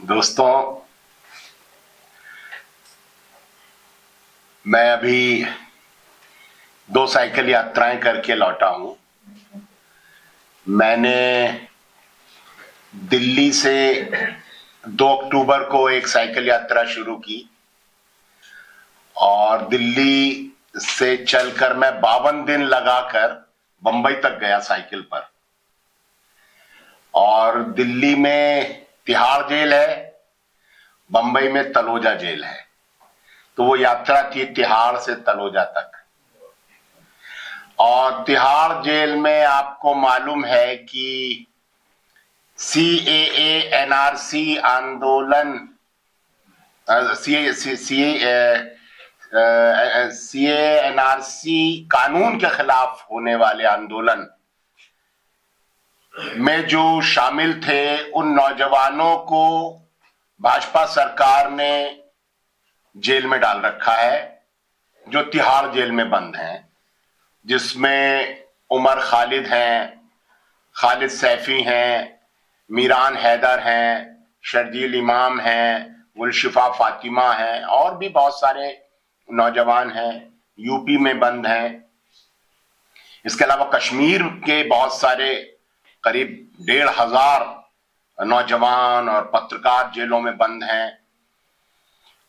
दोस्तों, मैं अभी 2 साइकिल यात्राएं करके लौटा हूं। मैंने दिल्ली से 2 अक्टूबर को एक साइकिल यात्रा शुरू की और दिल्ली से चलकर मैं 52 दिन लगाकर बंबई तक गया साइकिल पर। और दिल्ली में तिहाड़ जेल है, बंबई में तलोजा जेल है। तो वो यात्रा थी तिहाड़ से तलोजा तक। और तिहाड़ जेल में आपको मालूम है कि सीएए एनआरसी आंदोलन, सीए एनआरसी कानून के खिलाफ होने वाले आंदोलन में जो शामिल थे उन नौजवानों को भाजपा सरकार ने जेल में डाल रखा है, जो तिहाड़ जेल में बंद हैं, जिसमें उमर खालिद हैं, खालिद सैफी हैं, मीरान हैदर हैं, शर्जील इमाम हैं, गुलशिफा फातिमा हैं और भी बहुत सारे नौजवान हैं, यूपी में बंद हैं। इसके अलावा कश्मीर के बहुत सारे करीब 1,500 नौजवान और पत्रकार जेलों में बंद हैं।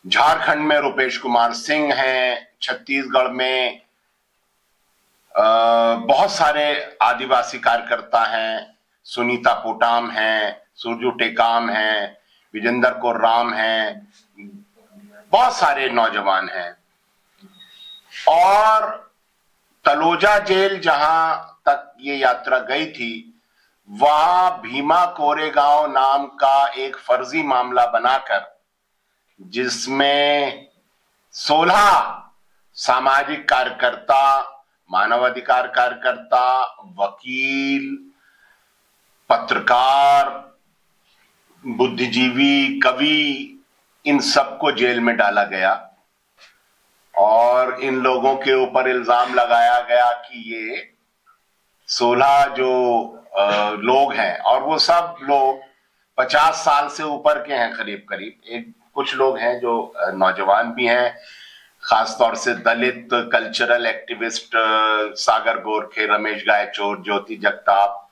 झारखंड में रुपेश कुमार सिंह हैं, छत्तीसगढ़ में बहुत सारे आदिवासी कार्यकर्ता हैं, सुनीता पोटाम हैं, सुरजू टेकाम हैं, विजेंद्र कोर्राम हैं, बहुत सारे नौजवान हैं। और तलोजा जेल जहां तक ये यात्रा गई थी, वहां भीमा कोरेगांव नाम का एक फर्जी मामला बनाकर, जिसमें 16 सामाजिक कार्यकर्ता, मानवाधिकार कार्यकर्ता, वकील, पत्रकार, बुद्धिजीवी, कवि, इन सबको जेल में डाला गया। और इन लोगों के ऊपर इल्जाम लगाया गया कि ये 16 जो लोग हैं, और वो सब लोग 50 साल से ऊपर के हैं करीब करीब। कुछ लोग हैं जो नौजवान भी हैं, खासतौर से दलित कल्चरल एक्टिविस्ट सागर गोरखे, रमेश गायचोर, ज्योति जगताप,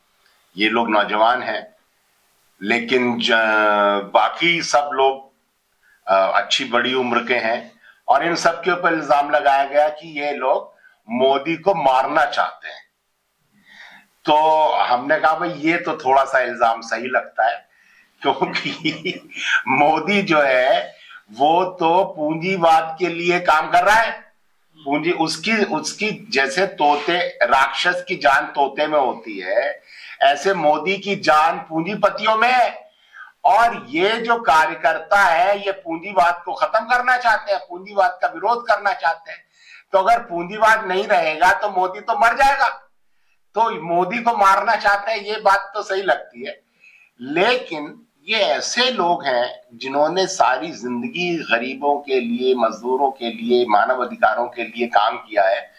ये लोग नौजवान हैं। लेकिन बाकी सब लोग अच्छी बड़ी उम्र के हैं। और इन सब के ऊपर इल्जाम लगाया गया कि ये लोग मोदी को मारना चाहते हैं। तो हमने कहा भाई ये तो थोड़ा सा इल्जाम सही लगता है, क्योंकि मोदी जो है वो तो पूंजीवाद के लिए काम कर रहा है। पूंजी उसकी जैसे तोते, राक्षस की जान तोते में होती है, ऐसे मोदी की जान पूंजीपतियों में है। और ये जो कार्यकर्ता है, ये पूंजीवाद को खत्म करना चाहते हैं, पूंजीवाद का विरोध करना चाहते हैं। तो अगर पूंजीवाद नहीं रहेगा तो मोदी तो मर जाएगा। तो मोदी को मारना चाहते हैं, ये बात तो सही लगती है। लेकिन ये ऐसे लोग हैं जिन्होंने सारी जिंदगी गरीबों के लिए, मजदूरों के लिए, मानव अधिकारों के लिए काम किया है,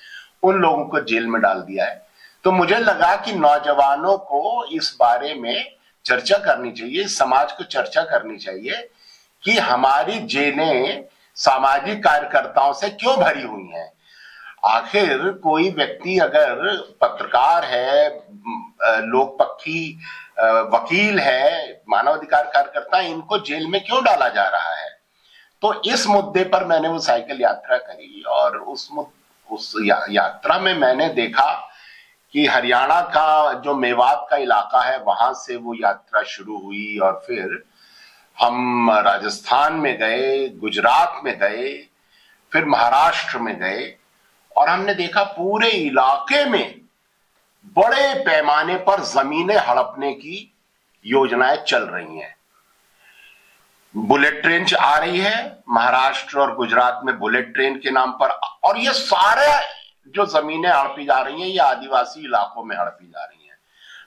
उन लोगों को जेल में डाल दिया है। तो मुझे लगा कि नौजवानों को इस बारे में चर्चा करनी चाहिए, समाज को चर्चा करनी चाहिए कि हमारी जेलें सामाजिक कार्यकर्ताओं से क्यों भरी हुई हैं। आखिर कोई व्यक्ति अगर पत्रकार है, लोकपक्षी वकील है, मानवाधिकार कार्यकर्ता, इनको जेल में क्यों डाला जा रहा है। तो इस मुद्दे पर मैंने वो साइकिल यात्रा करी। और उस यात्रा में मैंने देखा कि हरियाणा का जो मेवात का इलाका है, वहां से वो यात्रा शुरू हुई और फिर हम राजस्थान में गए, गुजरात में गए, फिर महाराष्ट्र में गए। और हमने देखा पूरे इलाके में बड़े पैमाने पर जमीनें हड़पने की योजनाएं चल रही हैं। बुलेट ट्रेन आ रही है महाराष्ट्र और गुजरात में, बुलेट ट्रेन के नाम पर। और ये सारे जो जमीनें हड़पी जा रही हैं, ये आदिवासी इलाकों में हड़पी जा रही हैं।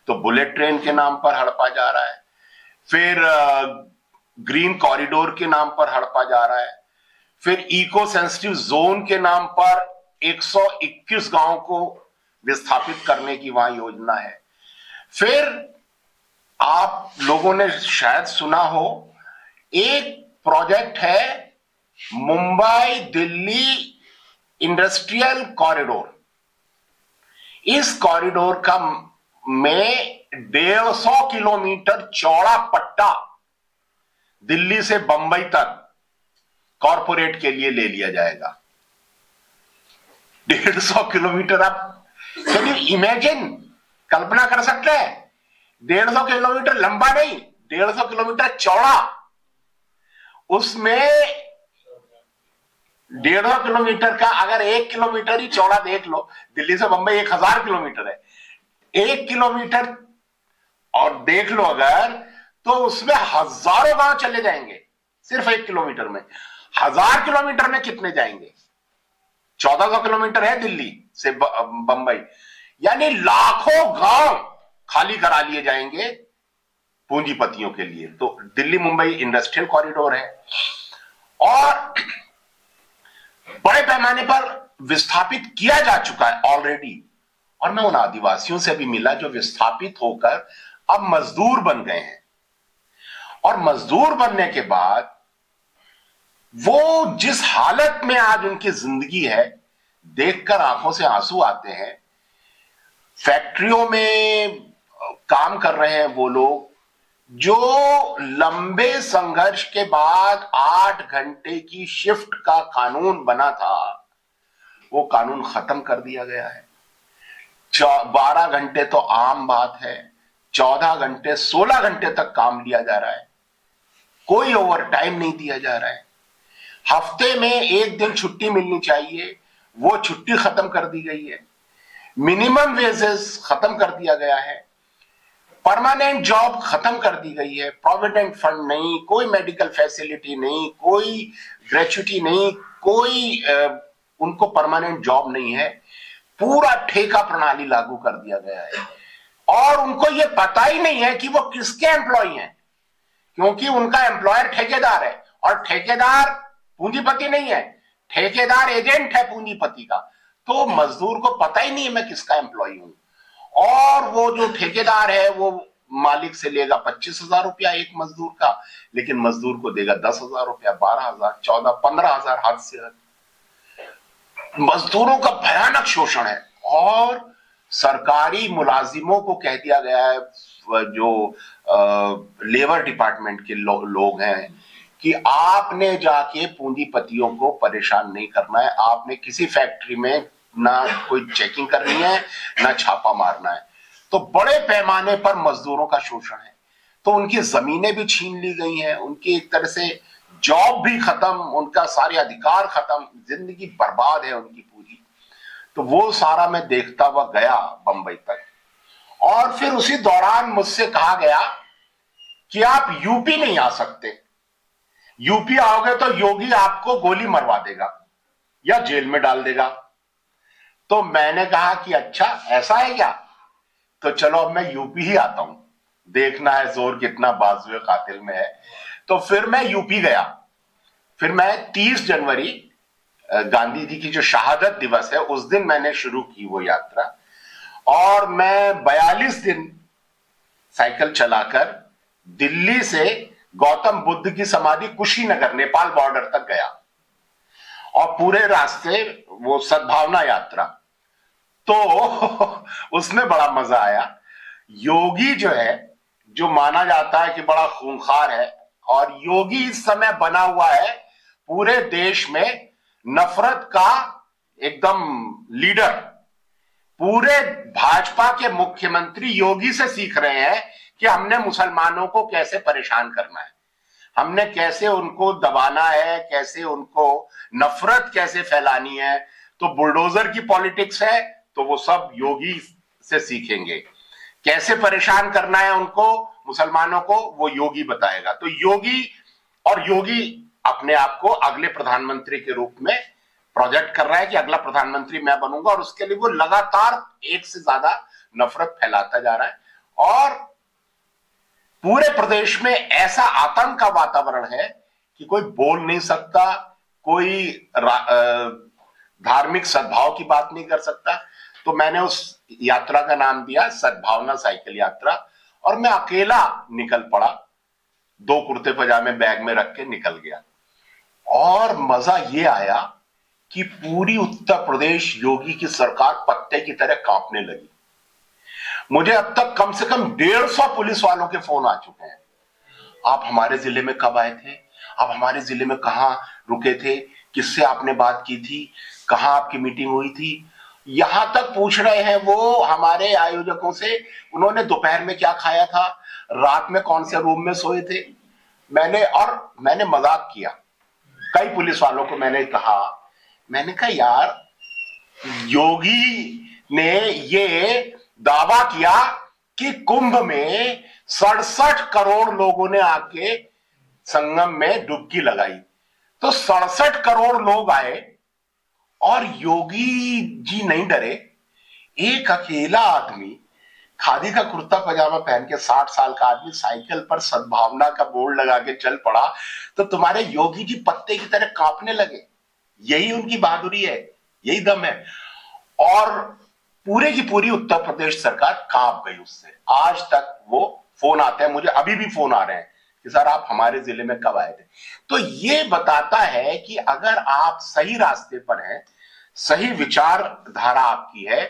तो बुलेट ट्रेन के नाम पर हड़पा जा रहा है, फिर ग्रीन कॉरिडोर के नाम पर हड़पा जा रहा है, फिर इको सेंसिटिव जोन के नाम पर 121 गांव को विस्थापित करने की वहां योजना है। फिर आप लोगों ने शायद सुना हो, एक प्रोजेक्ट है मुंबई दिल्ली इंडस्ट्रियल कॉरिडोर। इस कॉरिडोर का में 150 किलोमीटर चौड़ा पट्टा दिल्ली से बंबई तक कॉरपोरेट के लिए ले लिया जाएगा। 150 किलोमीटर, आप कैन यू इमेजिन, कल्पना कर सकते हैं? 150 किलोमीटर लंबा नहीं, 150 किलोमीटर चौड़ा। उसमें 150 किलोमीटर का अगर 1 किलोमीटर ही चौड़ा देख लो, दिल्ली से बंबई 1000 किलोमीटर है, 1 किलोमीटर और देख लो अगर, तो उसमें हजारों गांव चले जाएंगे सिर्फ 1 किलोमीटर में। 1000 किलोमीटर में कितने जाएंगे? 1400 किलोमीटर है दिल्ली से बंबई, यानी लाखों गांव खाली करा लिए जाएंगे पूंजीपतियों के लिए। तो दिल्ली मुंबई इंडस्ट्रियल कॉरिडोर है और बड़े पैमाने पर विस्थापित किया जा चुका है ऑलरेडी। और मैं उन आदिवासियों से भी मिला जो विस्थापित होकर अब मजदूर बन गए हैं, और मजदूर बनने के बाद वो जिस हालत में आज उनकी जिंदगी है, देखकर आंखों से आंसू आते हैं। फैक्ट्रियों में काम कर रहे हैं वो लोग जो लंबे संघर्ष के बाद 8 घंटे की शिफ्ट का कानून बना था, वो कानून खत्म कर दिया गया है। 12 घंटे तो आम बात है, 14 घंटे 16 घंटे तक काम लिया जा रहा है, कोई ओवर टाइम नहीं दिया जा रहा है। हफ्ते में 1 दिन छुट्टी मिलनी चाहिए, वो छुट्टी खत्म कर दी गई है। मिनिमम वेजेस खत्म कर दिया गया है, परमानेंट जॉब खत्म कर दी गई है, प्रोविडेंट फंड नहीं, कोई मेडिकल फैसिलिटी नहीं, कोई ग्रेच्युटी नहीं, कोई उनको परमानेंट जॉब नहीं है। पूरा ठेका प्रणाली लागू कर दिया गया है और उनको ये पता ही नहीं है कि वो किसके एम्प्लॉय हैं, क्योंकि उनका एम्प्लॉयर ठेकेदार है और ठेकेदार पूंजीपति नहीं है, ठेकेदार एजेंट है पूंजीपति का। तो मजदूर को पता ही नहीं है मैं किसका एम्प्लॉय हूं, और वो जो ठेकेदार है वो मालिक से लेगा 25,000 रुपया एक मजदूर का, लेकिन मजदूर को देगा 10,000 रुपया, 12,000, 14, 15,000, हद से हद। मजदूरों का भयानक शोषण है। और सरकारी मुलाजिमों को कह दिया गया है, जो लेबर डिपार्टमेंट के लोग हैं, कि आपने जाके पूंजीपतियों को परेशान नहीं करना है, आपने किसी फैक्ट्री में ना कोई चेकिंग करनी है, ना छापा मारना है। तो बड़े पैमाने पर मजदूरों का शोषण है। तो उनकी जमीनें भी छीन ली गई हैं, उनकी एक तरह से जॉब भी खत्म, उनका सारे अधिकार खत्म, जिंदगी बर्बाद है उनकी पूरी। तो वो सारा मैं देखता हुआ गया बंबई तक, और फिर उसी दौरान मुझसे कहा गया कि आप यूपी नहीं आ सकते, यूपी आओगे तो योगी आपको गोली मरवा देगा या जेल में डाल देगा। तो मैंने कहा कि अच्छा ऐसा है क्या, तो चलो अब मैं यूपी ही आता हूं, देखना है जोर कितना बाजुए कातिल में है। तो फिर मैं यूपी गया। फिर मैं 30 जनवरी गांधी जी की जो शहादत दिवस है उस दिन मैंने शुरू की वो यात्रा, और मैं 42 दिन साइकिल चलाकर दिल्ली से गौतम बुद्ध की समाधि कुशीनगर नेपाल बॉर्डर तक गया, और पूरे रास्ते वो सद्भावना यात्रा। तो उसमें बड़ा मजा आया। योगी जो है, जो माना जाता है कि बड़ा खूंखार है, और योगी इस समय बना हुआ है पूरे देश में नफरत का एकदम लीडर। पूरे भाजपा के मुख्यमंत्री योगी से सीख रहे हैं कि हमने मुसलमानों को कैसे परेशान करना है, हमने कैसे उनको दबाना है, कैसे उनको नफरत कैसे फैलानी है। तो बुलडोजर की पॉलिटिक्स है, तो वो सब योगी से सीखेंगे। कैसे परेशान करना है उनको, मुसलमानों को, वो योगी बताएगा। तो योगी अपने आप को अगले प्रधानमंत्री के रूप में प्रोजेक्ट कर रहा है कि अगला प्रधानमंत्री मैं बनूंगा, और उसके लिए वो लगातार एक से ज्यादा नफरत फैलाता जा रहा है। और पूरे प्रदेश में ऐसा आतंक का वातावरण है कि कोई बोल नहीं सकता, कोई धार्मिक सद्भाव की बात नहीं कर सकता। तो मैंने उस यात्रा का नाम दिया सद्भावना साइकिल यात्रा, और मैं अकेला निकल पड़ा। 2 कुर्ते पजामे बैग में रख के निकल गया। और मजा ये आया कि पूरी उत्तर प्रदेश योगी की सरकार पत्ते की तरह कांपने लगी। मुझे अब तक कम से कम 150 पुलिस वालों के फोन आ चुके हैं। आप हमारे जिले में कब आए थे? आप हमारे जिले में कहां रुके थे? किससे आपने बात की थी? कहां आपकी मीटिंग हुई थी? यहां तक पूछ रहे हैं वो हमारे आयोजकों से, उन्होंने दोपहर में क्या खाया था, रात में कौन से रूम में सोए थे। मैंने मजाक किया, कई पुलिस वालों को मैंने कहा यार, योगी ने ये दावा किया कि कुंभ में 67 करोड़ लोगों ने आके संगम में डुबकी लगाई, तो 67 करोड़ लोग आए और योगी जी नहीं डरे। एक अकेला आदमी खादी का कुर्ता पजामा पहन के 60 साल का आदमी साइकिल पर सद्भावना का बोर्ड लगा के चल पड़ा, तो तुम्हारे योगी जी पत्ते की तरह कांपने लगे। यही उनकी बहादुरी है, यही दम है। और पूरे की पूरी उत्तर प्रदेश सरकार कांप गई उससे। आज तक वो फोन आते हैं मुझे, अभी भी फोन आ रहे हैं कि सर आप हमारे जिले में कब आए थे। तो ये बताता है कि अगर आप सही रास्ते पर हैं, सही विचारधारा आपकी है,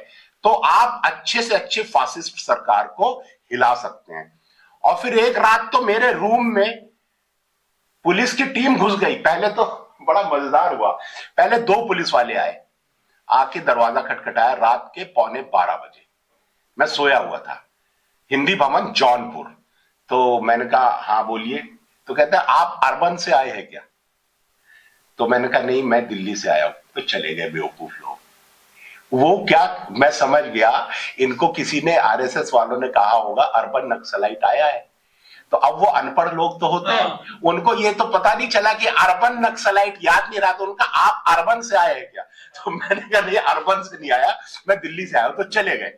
तो आप अच्छे से अच्छे फासिस्ट सरकार को हिला सकते हैं। और फिर एक रात तो मेरे रूम में पुलिस की टीम घुस गई। पहले तो बड़ा मजेदार हुआ, पहले 2 पुलिस वाले आए, आके दरवाजा खटखटाया रात के 11:15 बजे। मैं सोया हुआ था, हिंदी भवन जौनपुर। तो मैंने कहा हाँ बोलिए। तो कहता है आप अर्बन से आए हैं क्या? तो मैंने कहा नहीं, मैं दिल्ली से आया हूं। तो चले गए बेवकूफ लोग। वो क्या, मैं समझ गया इनको किसी ने, आरएसएस वालों ने कहा होगा अर्बन नक्सलाइट आया है। तो अब वो अनपढ़ लोग तो होते हैं, उनको ये तो पता नहीं चला कि अर्बन नक्सलाइट याद नहीं रहा, तो उनका आप अर्बन से आए हैं क्या? तो मैंने कहा नहीं, अर्बन से नहीं आया, मैं दिल्ली से आया हूं। तो चले गए।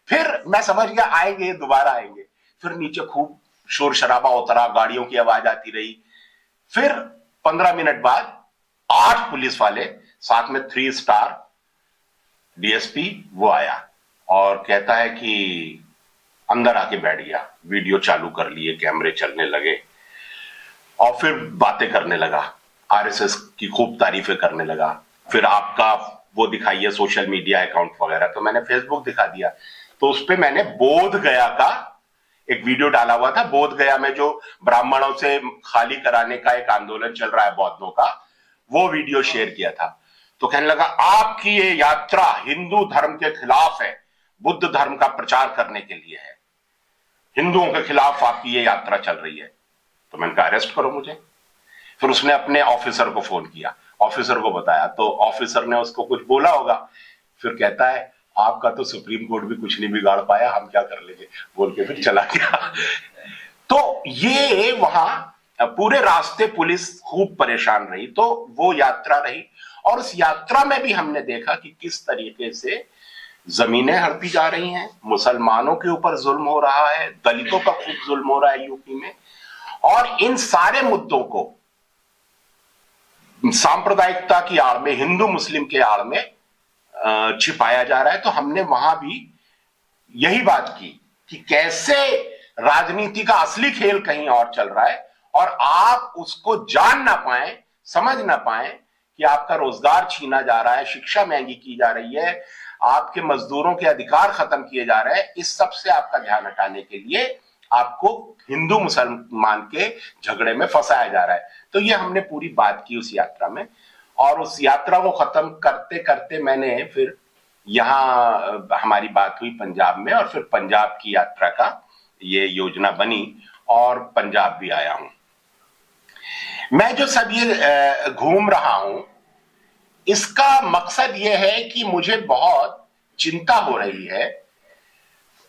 फिर मैं समझ गया आएंगे, दोबारा आएंगे। फिर नीचे खूब शोर शराबा होता रहा, गाड़ियों की आवाज आती रही। फिर 15 मिनट बाद 8 पुलिस वाले, साथ में 3 स्टार डीएसपी, वो आया और कहता है कि अंदर आके बैठ गया। वीडियो चालू कर लिए, कैमरे चलने लगे और फिर बातें करने लगा, आरएसएस की खूब तारीफें करने लगा। फिर आपका वो दिखाइए सोशल मीडिया अकाउंट वगैरह। तो मैंने फेसबुक दिखा दिया। तो उस पे मैंने बोध गया का एक वीडियो डाला हुआ था। बोध गया में जो ब्राह्मणों से खाली कराने का एक आंदोलन चल रहा है बौद्धों का, वो वीडियो शेयर किया था। तो कहने लगा आपकी ये यात्रा हिंदू धर्म के खिलाफ है, बुद्ध धर्म का प्रचार करने के लिए है, हिंदुओं के खिलाफ आपकी ये यात्रा चल रही है। तो मैंने कहा अरेस्ट करो मुझे। फिर उसने अपने ऑफिसर को फोन किया, ऑफिसर को बताया, तो ऑफिसर ने उसको कुछ बोला होगा। फिर कहता है आपका तो सुप्रीम कोर्ट भी कुछ नहीं बिगाड़ पाया, हम क्या कर लेंगे, बोल के फिर चला गया। तो ये वहां पूरे रास्ते पुलिस खूब परेशान रही। तो वो यात्रा रही और उस यात्रा में भी हमने देखा कि किस तरीके से जमीनें हड़पी जा रही हैं, मुसलमानों के ऊपर जुल्म हो रहा है, दलितों का खूब जुल्म हो रहा है यूपी में। और इन सारे मुद्दों को सांप्रदायिकता की आड़ में, हिंदू मुस्लिम के आड़ में छिपाया जा रहा है। तो हमने वहां भी यही बात की कि कैसे राजनीति का असली खेल कहीं और चल रहा है और आप उसको जान ना पाए, समझ ना पाए कि आपका रोजगार छीना जा रहा है, शिक्षा महंगी की जा रही है, आपके मजदूरों के अधिकार खत्म किए जा रहे हैं। इस सब से आपका ध्यान हटाने के लिए आपको हिंदू मुसलमान के झगड़े में फंसाया जा रहा है। तो ये हमने पूरी बात की उस यात्रा में। और उस यात्रा को खत्म करते करते मैंने फिर यहां हमारी बात हुई पंजाब में, और फिर पंजाब की यात्रा का ये योजना बनी और पंजाब भी आया हूं। मैं जो सब ये घूम रहा हूं, इसका मकसद ये है कि मुझे बहुत चिंता हो रही है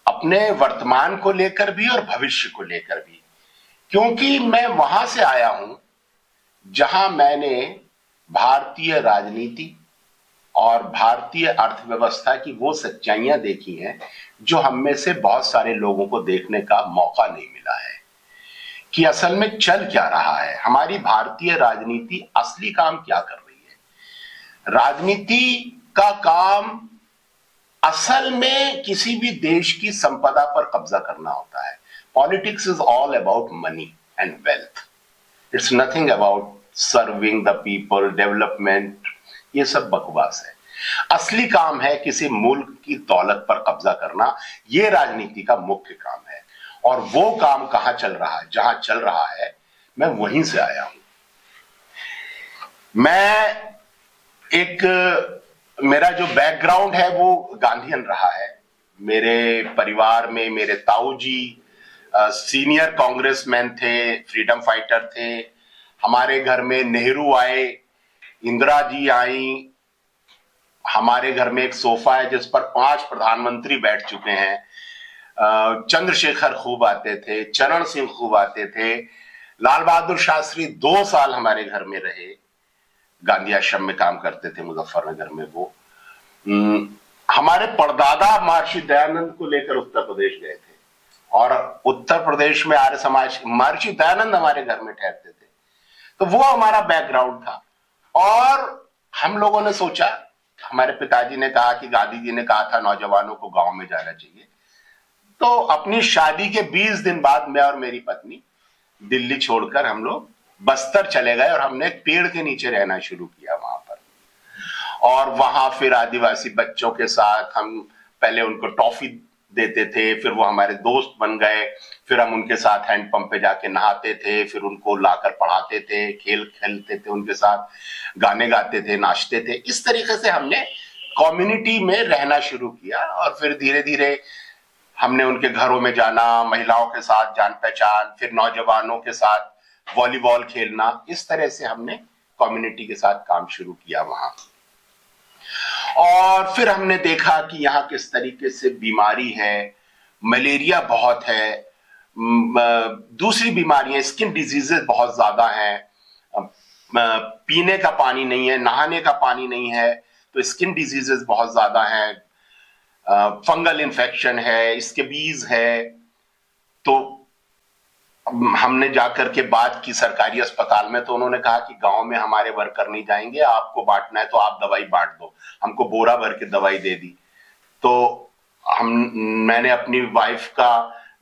अपने वर्तमान को लेकर भी और भविष्य को लेकर भी, क्योंकि मैं वहां से आया हूं जहां मैंने भारतीय राजनीति और भारतीय अर्थव्यवस्था की वो सच्चाइयां देखी हैं जो हम में से बहुत सारे लोगों को देखने का मौका नहीं मिला है कि असल में चल क्या रहा है, हमारी भारतीय राजनीति असली काम क्या कर रही है। राजनीति का काम असल में किसी भी देश की संपदा पर कब्जा करना होता है। Politics is all about money. and wealth. It's nothing about serving the people, development. ये सब बकवास है। असली काम है किसी मुल्क की दौलत पर कब्जा करना। ये राजनीति का मुख्य काम है, और वो काम कहां चल रहा है, जहां चल रहा है, मैं वहीं से आया हूं। मेरा जो बैकग्राउंड है वो गांधीयन रहा है। मेरे परिवार में मेरे ताऊजी सीनियर कांग्रेसमैन थे, फ्रीडम फाइटर थे। हमारे घर में नेहरू आए, इंदिरा जी आई। हमारे घर में एक सोफा है जिस पर 5 प्रधानमंत्री बैठ चुके हैं। चंद्रशेखर खूब आते थे, चरण सिंह खूब आते थे। लाल बहादुर शास्त्री 2 साल हमारे घर में रहे, गांधी आश्रम में काम करते थे मुजफ्फरनगर में। वो हमारे परदादा महर्षि दयानंद को लेकर उत्तर प्रदेश गए थे, और उत्तर प्रदेश में आर्य समाज, महर्षि दयानंद हमारे घर में ठहरते थे। तो वो हमारा बैकग्राउंड था। और हम लोगों ने सोचा, हमारे पिताजी ने कहा कि गांधी जी ने कहा था नौजवानों को गांव में जाना चाहिए। तो अपनी शादी के 20 दिन बाद मैं और मेरी पत्नी दिल्ली छोड़कर हम लोग बस्तर चले गए, और हमने एक पेड़ के नीचे रहना शुरू किया वहां पर। और वहां फिर आदिवासी बच्चों के साथ हम पहले उनको टॉफी देते थे, फिर वो हमारे दोस्त बन गए। फिर हम उनके साथ हैंडपंप पे जाके नहाते थे, फिर उनको लाकर पढ़ाते थे, खेल खेलते थे उनके साथ, गाने गाते थे, नाचते थे। इस तरीके से हमने कम्युनिटी में रहना शुरू किया। और फिर धीरे धीरे हमने उनके घरों में जाना, महिलाओं के साथ जान पहचान, फिर नौजवानों के साथ वॉलीबॉल खेलना। इस तरह से हमने कम्युनिटी के साथ काम शुरू किया वहां। और फिर हमने देखा कि यहाँ किस तरीके से बीमारी है, मलेरिया बहुत है, दूसरी बीमारियां, स्किन डिजीजेस बहुत ज्यादा हैं, पीने का पानी नहीं है, नहाने का पानी नहीं है, तो स्किन डिजीजेस बहुत ज्यादा हैं, फंगल इन्फेक्शन है, स्केबीज है। तो हमने जाकर के बात की सरकारी अस्पताल में, तो उन्होंने कहा कि गांव में हमारे वर्कर नहीं जाएंगे, आपको बांटना है तो आप दवाई बांट दो। हमको बोरा भर के दवाई दे दी। तो मैंने अपनी वाइफ का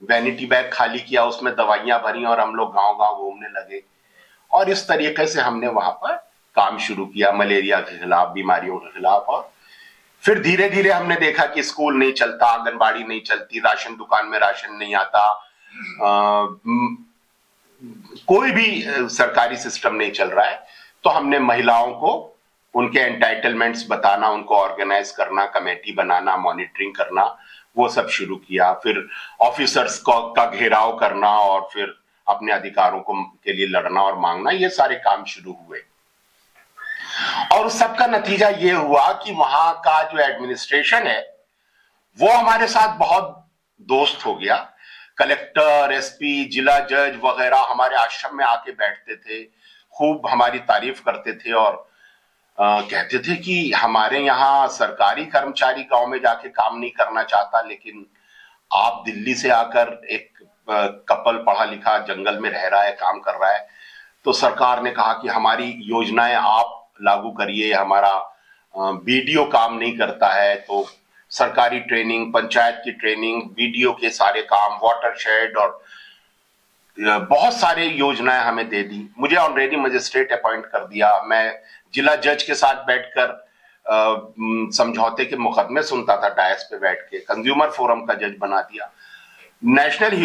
वैनिटी बैग खाली किया, उसमें दवाइयां भरी, और हम लोग गांव गांव घूमने लगे। और इस तरीके से हमने वहां पर काम शुरू किया मलेरिया के खिलाफ, बीमारियों के खिलाफ। और फिर धीरे धीरे हमने देखा कि स्कूल नहीं चलता, आंगनबाड़ी नहीं चलती, राशन दुकान में राशन नहीं आता, कोई भी सरकारी सिस्टम नहीं चल रहा है। तो हमने महिलाओं को उनके एंटाइटलमेंट्स बताना, उनको ऑर्गेनाइज करना, कमेटी बनाना, मॉनिटरिंग करना, वो सब शुरू किया। फिर ऑफिसर्स का घेराव करना, और फिर अपने अधिकारों के लिए लड़ना और मांगना, ये सारे काम शुरू हुए। और उस सब का नतीजा ये हुआ कि वहां का जो एडमिनिस्ट्रेशन है वो हमारे साथ बहुत दोस्त हो गया। कलेक्टर, एसपी, जिला जज वगैरह हमारे आश्रम में आके बैठते थे, खूब हमारी तारीफ करते थे, और कहते थे कि हमारे यहाँ सरकारी कर्मचारी गांव में जाके काम नहीं करना चाहता, लेकिन आप दिल्ली से आकर, एक कपल पढ़ा लिखा जंगल में रह रहा है, काम कर रहा है, तो सरकार ने कहा कि हमारी योजनाएं आप लागू करिए। हमारा बीडीओ काम नहीं करता है, तो सरकारी ट्रेनिंग, पंचायत की ट्रेनिंग, बीडीओ के सारे काम, वाटरशेड, और बहुत सारे योजनाएं हमें दे दी। मुझे ऑनरेडी मजिस्ट्रेट अपॉइंट कर दिया। मैं जिला जज के साथ बैठकर समझौते के मुकदमे सुनता था, डायस पे बैठ के। कंज्यूमर फोरम का जज बना दिया। National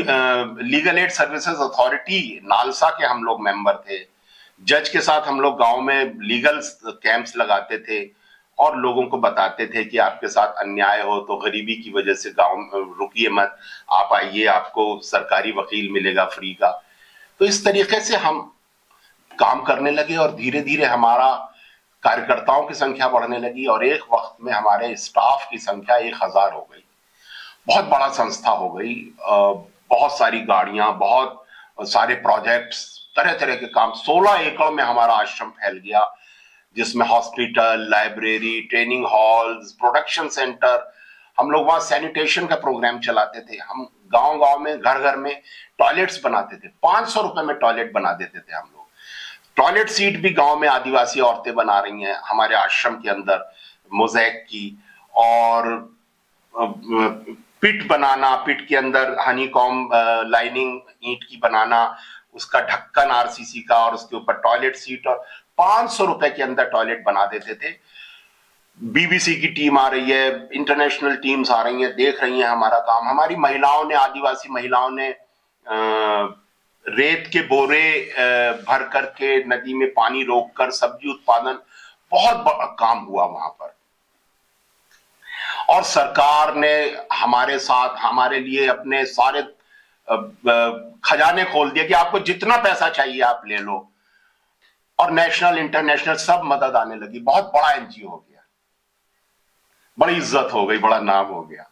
legal aid services authority NALSA के हम लोग मेंबर थे। जज के साथ हम लोग गांव में लीगल कैंप्स लगाते थे, और लोगों को बताते थे कि आपके साथ अन्याय हो तो गरीबी की वजह से गांव में रुकिए मत, आप आइए, आपको सरकारी वकील मिलेगा फ्री का। तो इस तरीके से हम काम करने लगे, और धीरे धीरे हमारा कार्यकर्ताओं की संख्या बढ़ने लगी, और एक वक्त में हमारे स्टाफ की संख्या 1000 हो गई। बहुत बड़ा संस्था हो गई, बहुत सारी गाड़ियां, बहुत सारे प्रोजेक्ट्स, तरह तरह के काम। 16 एकड़ में हमारा आश्रम फैल गया, जिसमें hospital, library, training halls, production centre. हम लोग वहां सैनिटेशन का प्रोग्राम चलाते थे। हम गांव गांव में, घर घर में टॉयलेट्स बनाते थे। 500 रुपए में टॉयलेट बना देते थे हम लोग। टॉयलेट सीट भी गांव में आदिवासी औरतें बना रही हैं हमारे आश्रम के अंदर, मोज़ेक की। और पिट बनाना, पिट के अंदर हनीकॉम्ब लाइनिंग ईंट की बनाना, उसका ढक्कन आरसीसी का और उसके ऊपर टॉयलेट सीट, और 500 रुपए के अंदर टॉयलेट बना देते थे। बीबीसी की टीम आ रही है, इंटरनेशनल टीम्स आ रही हैं, देख रही हैं हमारा काम। हमारी महिलाओं ने, आदिवासी महिलाओं ने रेत के बोरे भर करके नदी में पानी रोककर सब्जी उत्पादन, बहुत बड़ा काम हुआ वहां पर। और सरकार ने हमारे साथ, हमारे लिए अपने सारे खजाने खोल दिए कि आपको जितना पैसा चाहिए आप ले लो, और नेशनल इंटरनेशनल सब मदद आने लगी। बहुत बड़ा एनजीओ हो गया, बड़ी इज्जत हो गई, बड़ा नाम हो गया।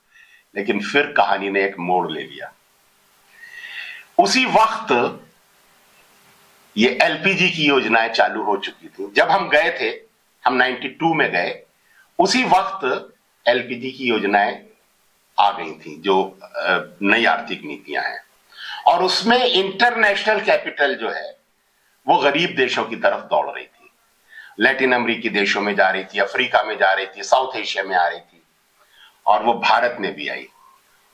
लेकिन फिर कहानी ने एक मोड़ ले लिया। उसी वक्त ये एलपीजी की योजनाएं चालू हो चुकी थी। जब हम गए थे, हम 92 में गए, उसी वक्त एलपीजी की योजनाएं आ गई थी, जो नई आर्थिक नीतियां हैं। और उसमें इंटरनेशनल कैपिटल जो है वो गरीब देशों की तरफ दौड़ रही थी। लैटिन अमेरिकी देशों में जा रही थी, अफ्रीका में जा रही थी, साउथ एशिया में आ रही थी, और वो भारत में भी आई।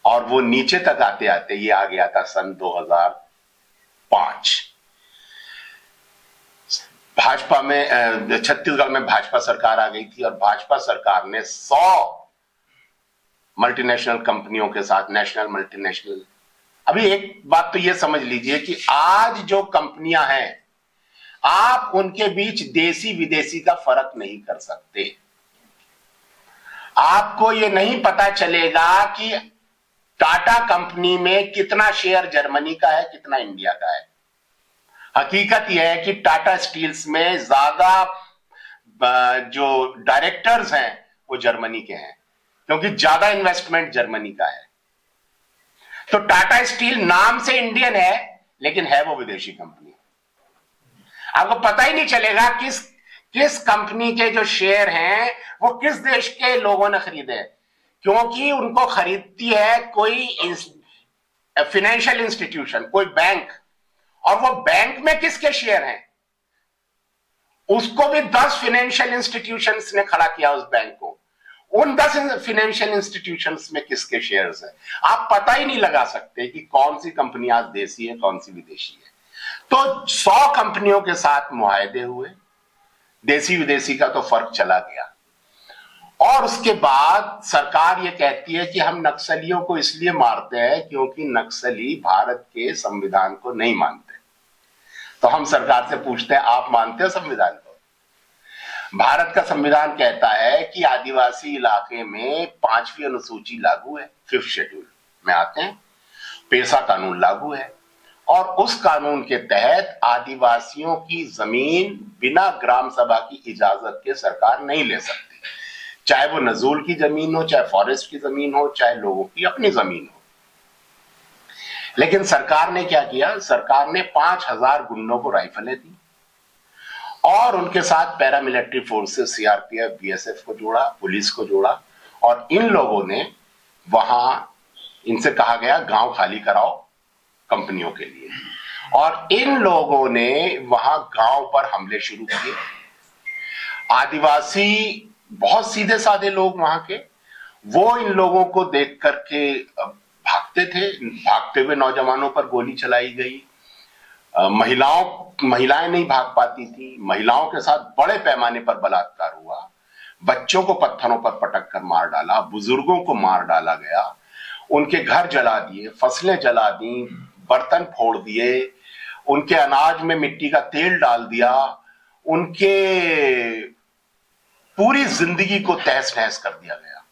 और वो नीचे तक आते आते ये आ गया था सन 2005। भाजपा में, छत्तीसगढ़ में भाजपा सरकार आ गई थी, और भाजपा सरकार ने 100 मल्टीनेशनल कंपनियों के साथ, नेशनल मल्टीनेशनल। अभी एक बात तो ये समझ लीजिए कि आज जो कंपनियां हैं, आप उनके बीच देसी विदेशी का फर्क नहीं कर सकते। आपको ये नहीं पता चलेगा कि टाटा कंपनी में कितना शेयर जर्मनी का है, कितना इंडिया का है। हकीकत यह है कि टाटा स्टील्स में ज्यादा जो डायरेक्टर्स हैं वो जर्मनी के हैं, क्योंकि ज्यादा इन्वेस्टमेंट जर्मनी का है। तो टाटा स्टील नाम से इंडियन है, लेकिन है वो विदेशी कंपनी। आपको पता ही नहीं चलेगा किस कंपनी के जो शेयर हैं वो किस देश के लोगों ने खरीदे हैं, क्योंकि उनको खरीदती है कोई फाइनेंशियल इंस्टीट्यूशन, कोई बैंक। और वो बैंक में किसके शेयर हैं, उसको भी 10 फाइनेंशियल इंस्टीट्यूशंस ने खड़ा किया उस बैंक को। उन 10 फाइनेंशियल इंस्टीट्यूशंस में किसके शेयर्स हैं, आप पता ही नहीं लगा सकते कि कौन सी कंपनी आज देसी है, कौन सी विदेशी है। तो 100 कंपनियों के साथ मुआहदे हुए, देसी विदेशी का तो फर्क चला गया। और उसके बाद सरकार ये कहती है कि हम नक्सलियों को इसलिए मारते हैं क्योंकि नक्सली भारत के संविधान को नहीं मानते। तो हम सरकार से पूछते हैं, आप मानते हो संविधान को? भारत का संविधान कहता है कि आदिवासी इलाके में 5वीं अनुसूची लागू है, 5th शेड्यूल में आते हैं, पेशा कानून लागू है, और उस कानून के तहत आदिवासियों की जमीन बिना ग्राम सभा की इजाजत के सरकार नहीं ले सकती। चाहे वो नजूल की जमीन हो, चाहे फॉरेस्ट की जमीन हो, चाहे लोगों की अपनी जमीन हो। लेकिन सरकार ने क्या किया, सरकार ने 5000 गुंडों को राइफलें दी और उनके साथ पैरामिलिट्री फोर्सेस, सीआरपीएफ, बीएसएफ को जोड़ा, पुलिस को जोड़ा, और इन लोगों ने वहां, इनसे कहा गया गांव खाली कराओ कंपनियों के लिए, और इन लोगों ने वहां गांव पर हमले शुरू किए। आदिवासी बहुत सीधे साधे लोग वहां के, वो इन लोगों को देख करके भागते थे। भागते हुए नौजवानों पर गोली चलाई गई। महिलाएं नहीं भाग पाती थी। महिलाओं के साथ बड़े पैमाने पर बलात्कार हुआ। बच्चों को पत्थरों पर पटक कर मार डाला, बुजुर्गों को मार डाला गया, उनके घर जला दिए, फसलें जला दी, बर्तन फोड़ दिए, उनके अनाज में मिट्टी का तेल डाल दिया, उनके पूरी जिंदगी को तहस नहस कर दिया गया।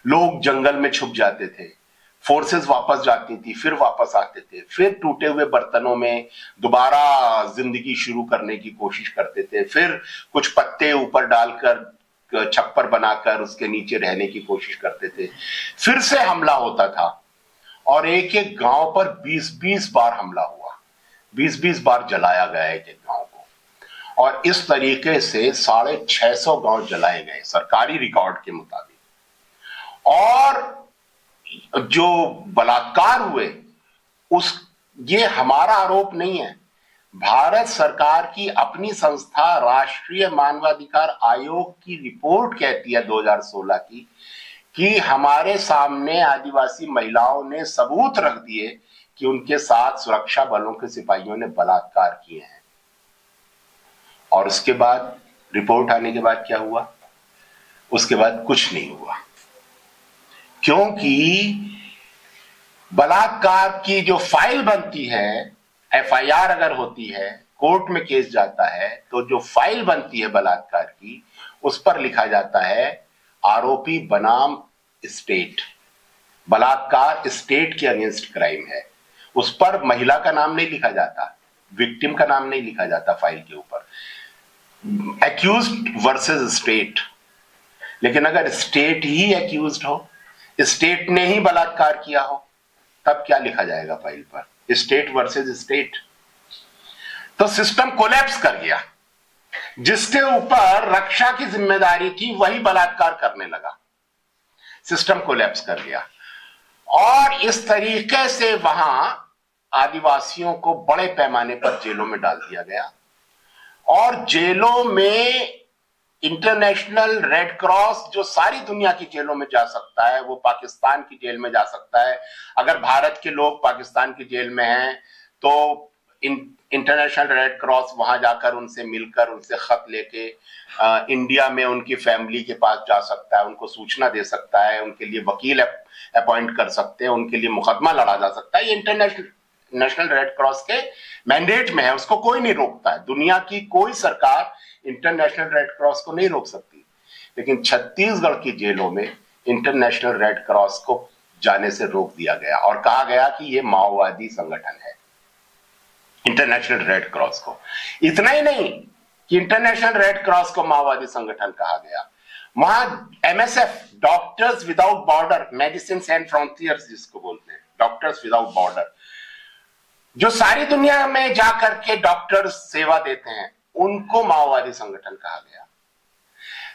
लोग जंगल में छुप जाते थे, फोर्सेस वापस जाती थी, फिर वापस आते थे, फिर टूटे हुए बर्तनों में दोबारा जिंदगी शुरू करने की कोशिश करते थे, फिर कुछ पत्ते ऊपर डालकर छप्पर बनाकर उसके नीचे रहने की कोशिश करते थे, फिर से हमला होता था, और एक एक गांव पर 20-20 बार हमला हुआ, 20-20 बार जलाया गया एक एक गांव को। और इस तरीके से 650 गांव जलाए गए सरकारी रिकॉर्ड के मुताबिक। और जो बलात्कार हुए, ये हमारा आरोप नहीं है, भारत सरकार की अपनी संस्था राष्ट्रीय मानवाधिकार आयोग की रिपोर्ट कहती है 2016 की, कि हमारे सामने आदिवासी महिलाओं ने सबूत रख दिए कि उनके साथ सुरक्षा बलों के सिपाहियों ने बलात्कार किए हैं। और उसके बाद रिपोर्ट आने के बाद क्या हुआ? उसके बाद कुछ नहीं हुआ, क्योंकि बलात्कार की जो फाइल बनती है, एफआईआर अगर होती है, कोर्ट में केस जाता है, तो जो फाइल बनती है बलात्कार की, उस पर लिखा जाता है आरोपी बनाम स्टेट। बलात्कार स्टेट के अगेंस्ट क्राइम है। उस पर महिला का नाम नहीं लिखा जाता, विक्टिम का नाम नहीं लिखा जाता फाइल के ऊपर, एक्यूज्ड वर्सेस स्टेट। लेकिन अगर स्टेट ही एक्यूज्ड हो, स्टेट ने ही बलात्कार किया हो, तब क्या लिखा जाएगा फाइल पर? State versus state. तो सिस्टम कोलैप्स कर गया। जिसके ऊपर रक्षा की जिम्मेदारी थी वही बलात्कार करने लगा। सिस्टम कोलैप्स कर गया। और इस तरीके से वहां आदिवासियों को बड़े पैमाने पर जेलों में डाल दिया गया। और जेलों में इंटरनेशनल रेड क्रॉस, जो सारी दुनिया की जेलों में जा सकता है, वो पाकिस्तान की जेल में जा सकता है। अगर भारत के लोग पाकिस्तान की जेल में हैं तो इंटरनेशनल रेड क्रॉस वहां जाकर उनसे मिलकर, उनसे खत लेके इंडिया में उनकी फैमिली के पास जा सकता है, उनको सूचना दे सकता है, उनके लिए वकील अपॉइंट कर सकते हैं, उनके लिए मुकदमा लड़ा जा सकता है। ये नेशनल रेड क्रॉस के मैंडेट में है, उसको कोई नहीं रोकता है। दुनिया की कोई सरकार इंटरनेशनल रेड क्रॉस को नहीं रोक सकती। लेकिन छत्तीसगढ़ की जेलों में इंटरनेशनल रेड क्रॉस को जाने से रोक दिया गया और कहा गया कि यह माओवादी संगठन है, इंटरनेशनल रेड क्रॉस को। इतना ही नहीं कि इंटरनेशनल रेड क्रॉस को माओवादी संगठन कहा गया, वहां MSF, doctors without border, medicine and frontiers जिसको बोलते हैं, डॉक्टर्स विदाउट बॉर्डर, जो सारी दुनिया में जाकर के डॉक्टर्स सेवा देते हैं, उनको माओवादी संगठन कहा गया।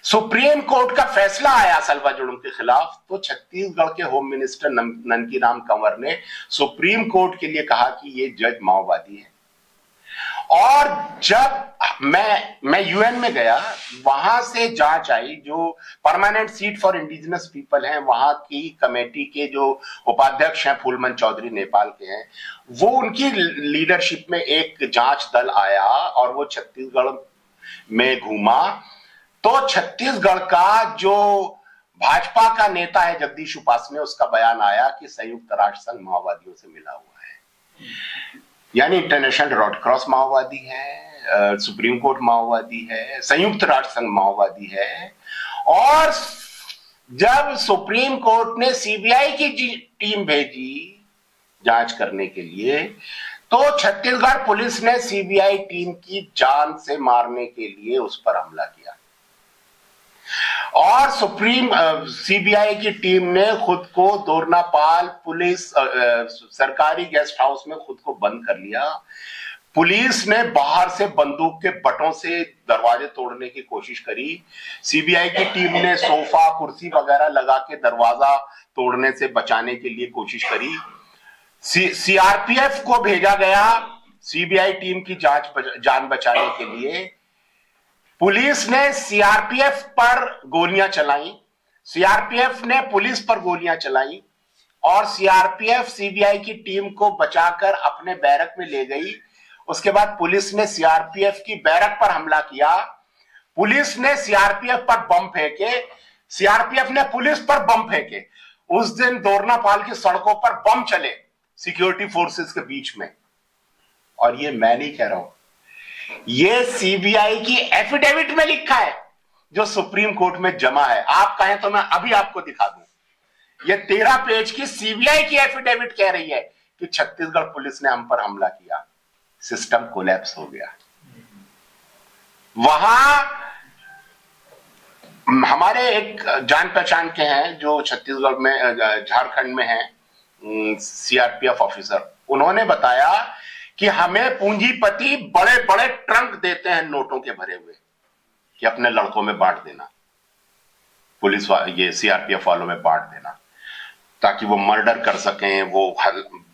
सुप्रीम कोर्ट का फैसला आया सलवा जुड़ुम के खिलाफ, तो छत्तीसगढ़ के होम मिनिस्टर ननकीराम कंवर ने सुप्रीम कोर्ट के लिए कहा कि ये जज माओवादी है। और जब मैं यूएन में गया, वहां से जांच आई, जो permanent seat for indigenous people हैं, वहां की कमेटी के जो उपाध्यक्ष हैं फूलमन चौधरी नेपाल के हैं, वो उनकी लीडरशिप में एक जांच दल आया और वो छत्तीसगढ़ में घूमा। तो छत्तीसगढ़ का जो भाजपा का नेता है जगदीश उपासने, उसका बयान आया कि संयुक्त राष्ट्र संघ माओवादियों से मिला हुआ है। यानी इंटरनेशनल रेड क्रॉस माओवादी है, सुप्रीम कोर्ट माओवादी है, संयुक्त राष्ट्र संघ माओवादी है। और जब सुप्रीम कोर्ट ने सीबीआई की टीम भेजी जांच करने के लिए, तो छत्तीसगढ़ पुलिस ने सीबीआई टीम की जान से मारने के लिए उस पर हमला किया। और सीबीआई की टीम ने खुद को दोरनापाल पुलिस सरकारी गेस्ट हाउस में खुद को बंद कर लिया। पुलिस ने बाहर से बंदूक के बटों से दरवाजे तोड़ने की कोशिश करी। सीबीआई की टीम ने सोफा कुर्सी वगैरह लगा के दरवाजा तोड़ने से बचाने के लिए कोशिश करी। सीआरपीएफ को भेजा गया सीबीआई टीम की जान बचाने के लिए। पुलिस ने सीआरपीएफ पर गोलियां चलाई, सीआरपीएफ ने पुलिस पर गोलियां चलाई और सीआरपीएफ सीबीआई की टीम को बचाकर अपने बैरक में ले गई। उसके बाद पुलिस ने सीआरपीएफ की बैरक पर हमला किया। पुलिस ने सीआरपीएफ पर बम फेंके, सीआरपीएफ ने पुलिस पर बम फेंके। उस दिन दोरनापाल की सड़कों पर बम चले सिक्योरिटी फोर्सेस के बीच में। और ये मैं नहीं कह रहा हूं, ये सीबीआई की एफिडेविट में लिखा है जो सुप्रीम कोर्ट में जमा है। आप कहें तो मैं अभी आपको दिखा दूं। ये 13 पेज की सीबीआई की एफिडेविट कह रही है कि छत्तीसगढ़ पुलिस ने हम पर हमला किया, सिस्टम कोलैप्स हो गया। वहां हमारे एक जान पहचान के हैं जो छत्तीसगढ़ में, झारखंड में हैं, सीआरपीएफ ऑफिसर। उन्होंने बताया कि हमें पूंजीपति बड़े बड़े ट्रंक देते हैं नोटों के भरे हुए कि अपने लड़कों में बांट देना, पुलिस ये सीआरपीएफ वालों में बांट देना, ताकि वो मर्डर कर सकें, वो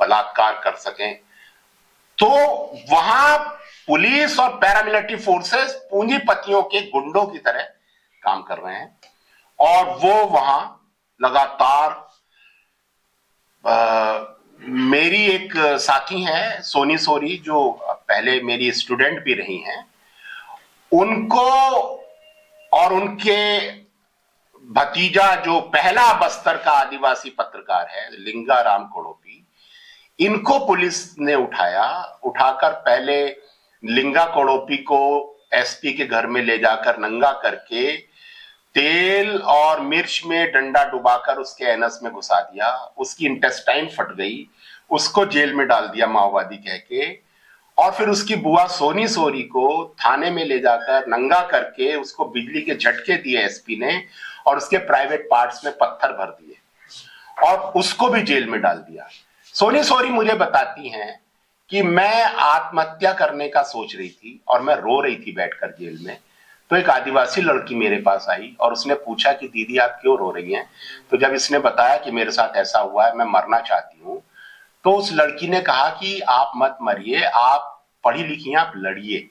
बलात्कार कर सकें। तो वहां पुलिस और पैरामिलिट्री फोर्सेस पूंजीपतियों के गुंडों की तरह काम कर रहे हैं और वो वहां लगातार मेरी एक साथी हैं सोनी सोरी, जो पहले मेरी स्टूडेंट भी रही हैं, उनको और उनके भतीजा जो पहला बस्तर का आदिवासी पत्रकार है लिंगा राम कोड़ोपी, इनको पुलिस ने उठाकर पहले लिंगा कोड़ोपी को एसपी के घर में ले जाकर नंगा करके तेल और मिर्च में डंडा डुबाकर उसके एनस में घुसा दिया, उसकी इंटेस्टाइन फट गई, उसको जेल में डाल दिया माओवादी कह के, और फिर उसकी बुआ सोनी सोरी को थाने में ले जाकर नंगा करके उसको बिजली के झटके दिए एसपी ने, और उसके प्राइवेट पार्ट्स में पत्थर भर दिए और उसको भी जेल में डाल दिया। सोनी सोरी मुझे बताती हैं कि मैं आत्महत्या करने का सोच रही थी और मैं रो रही थी बैठकर जेल में, तो एक आदिवासी लड़की मेरे पास आई और उसने पूछा कि दीदी आप क्यों रो रही हैं। तो जब इसने बताया कि मेरे साथ ऐसा हुआ है, मैं मरना चाहती हूं, तो उस लड़की ने कहा कि आप मत मरिए, आप पढ़ी लिखी हैं, आप लड़िए।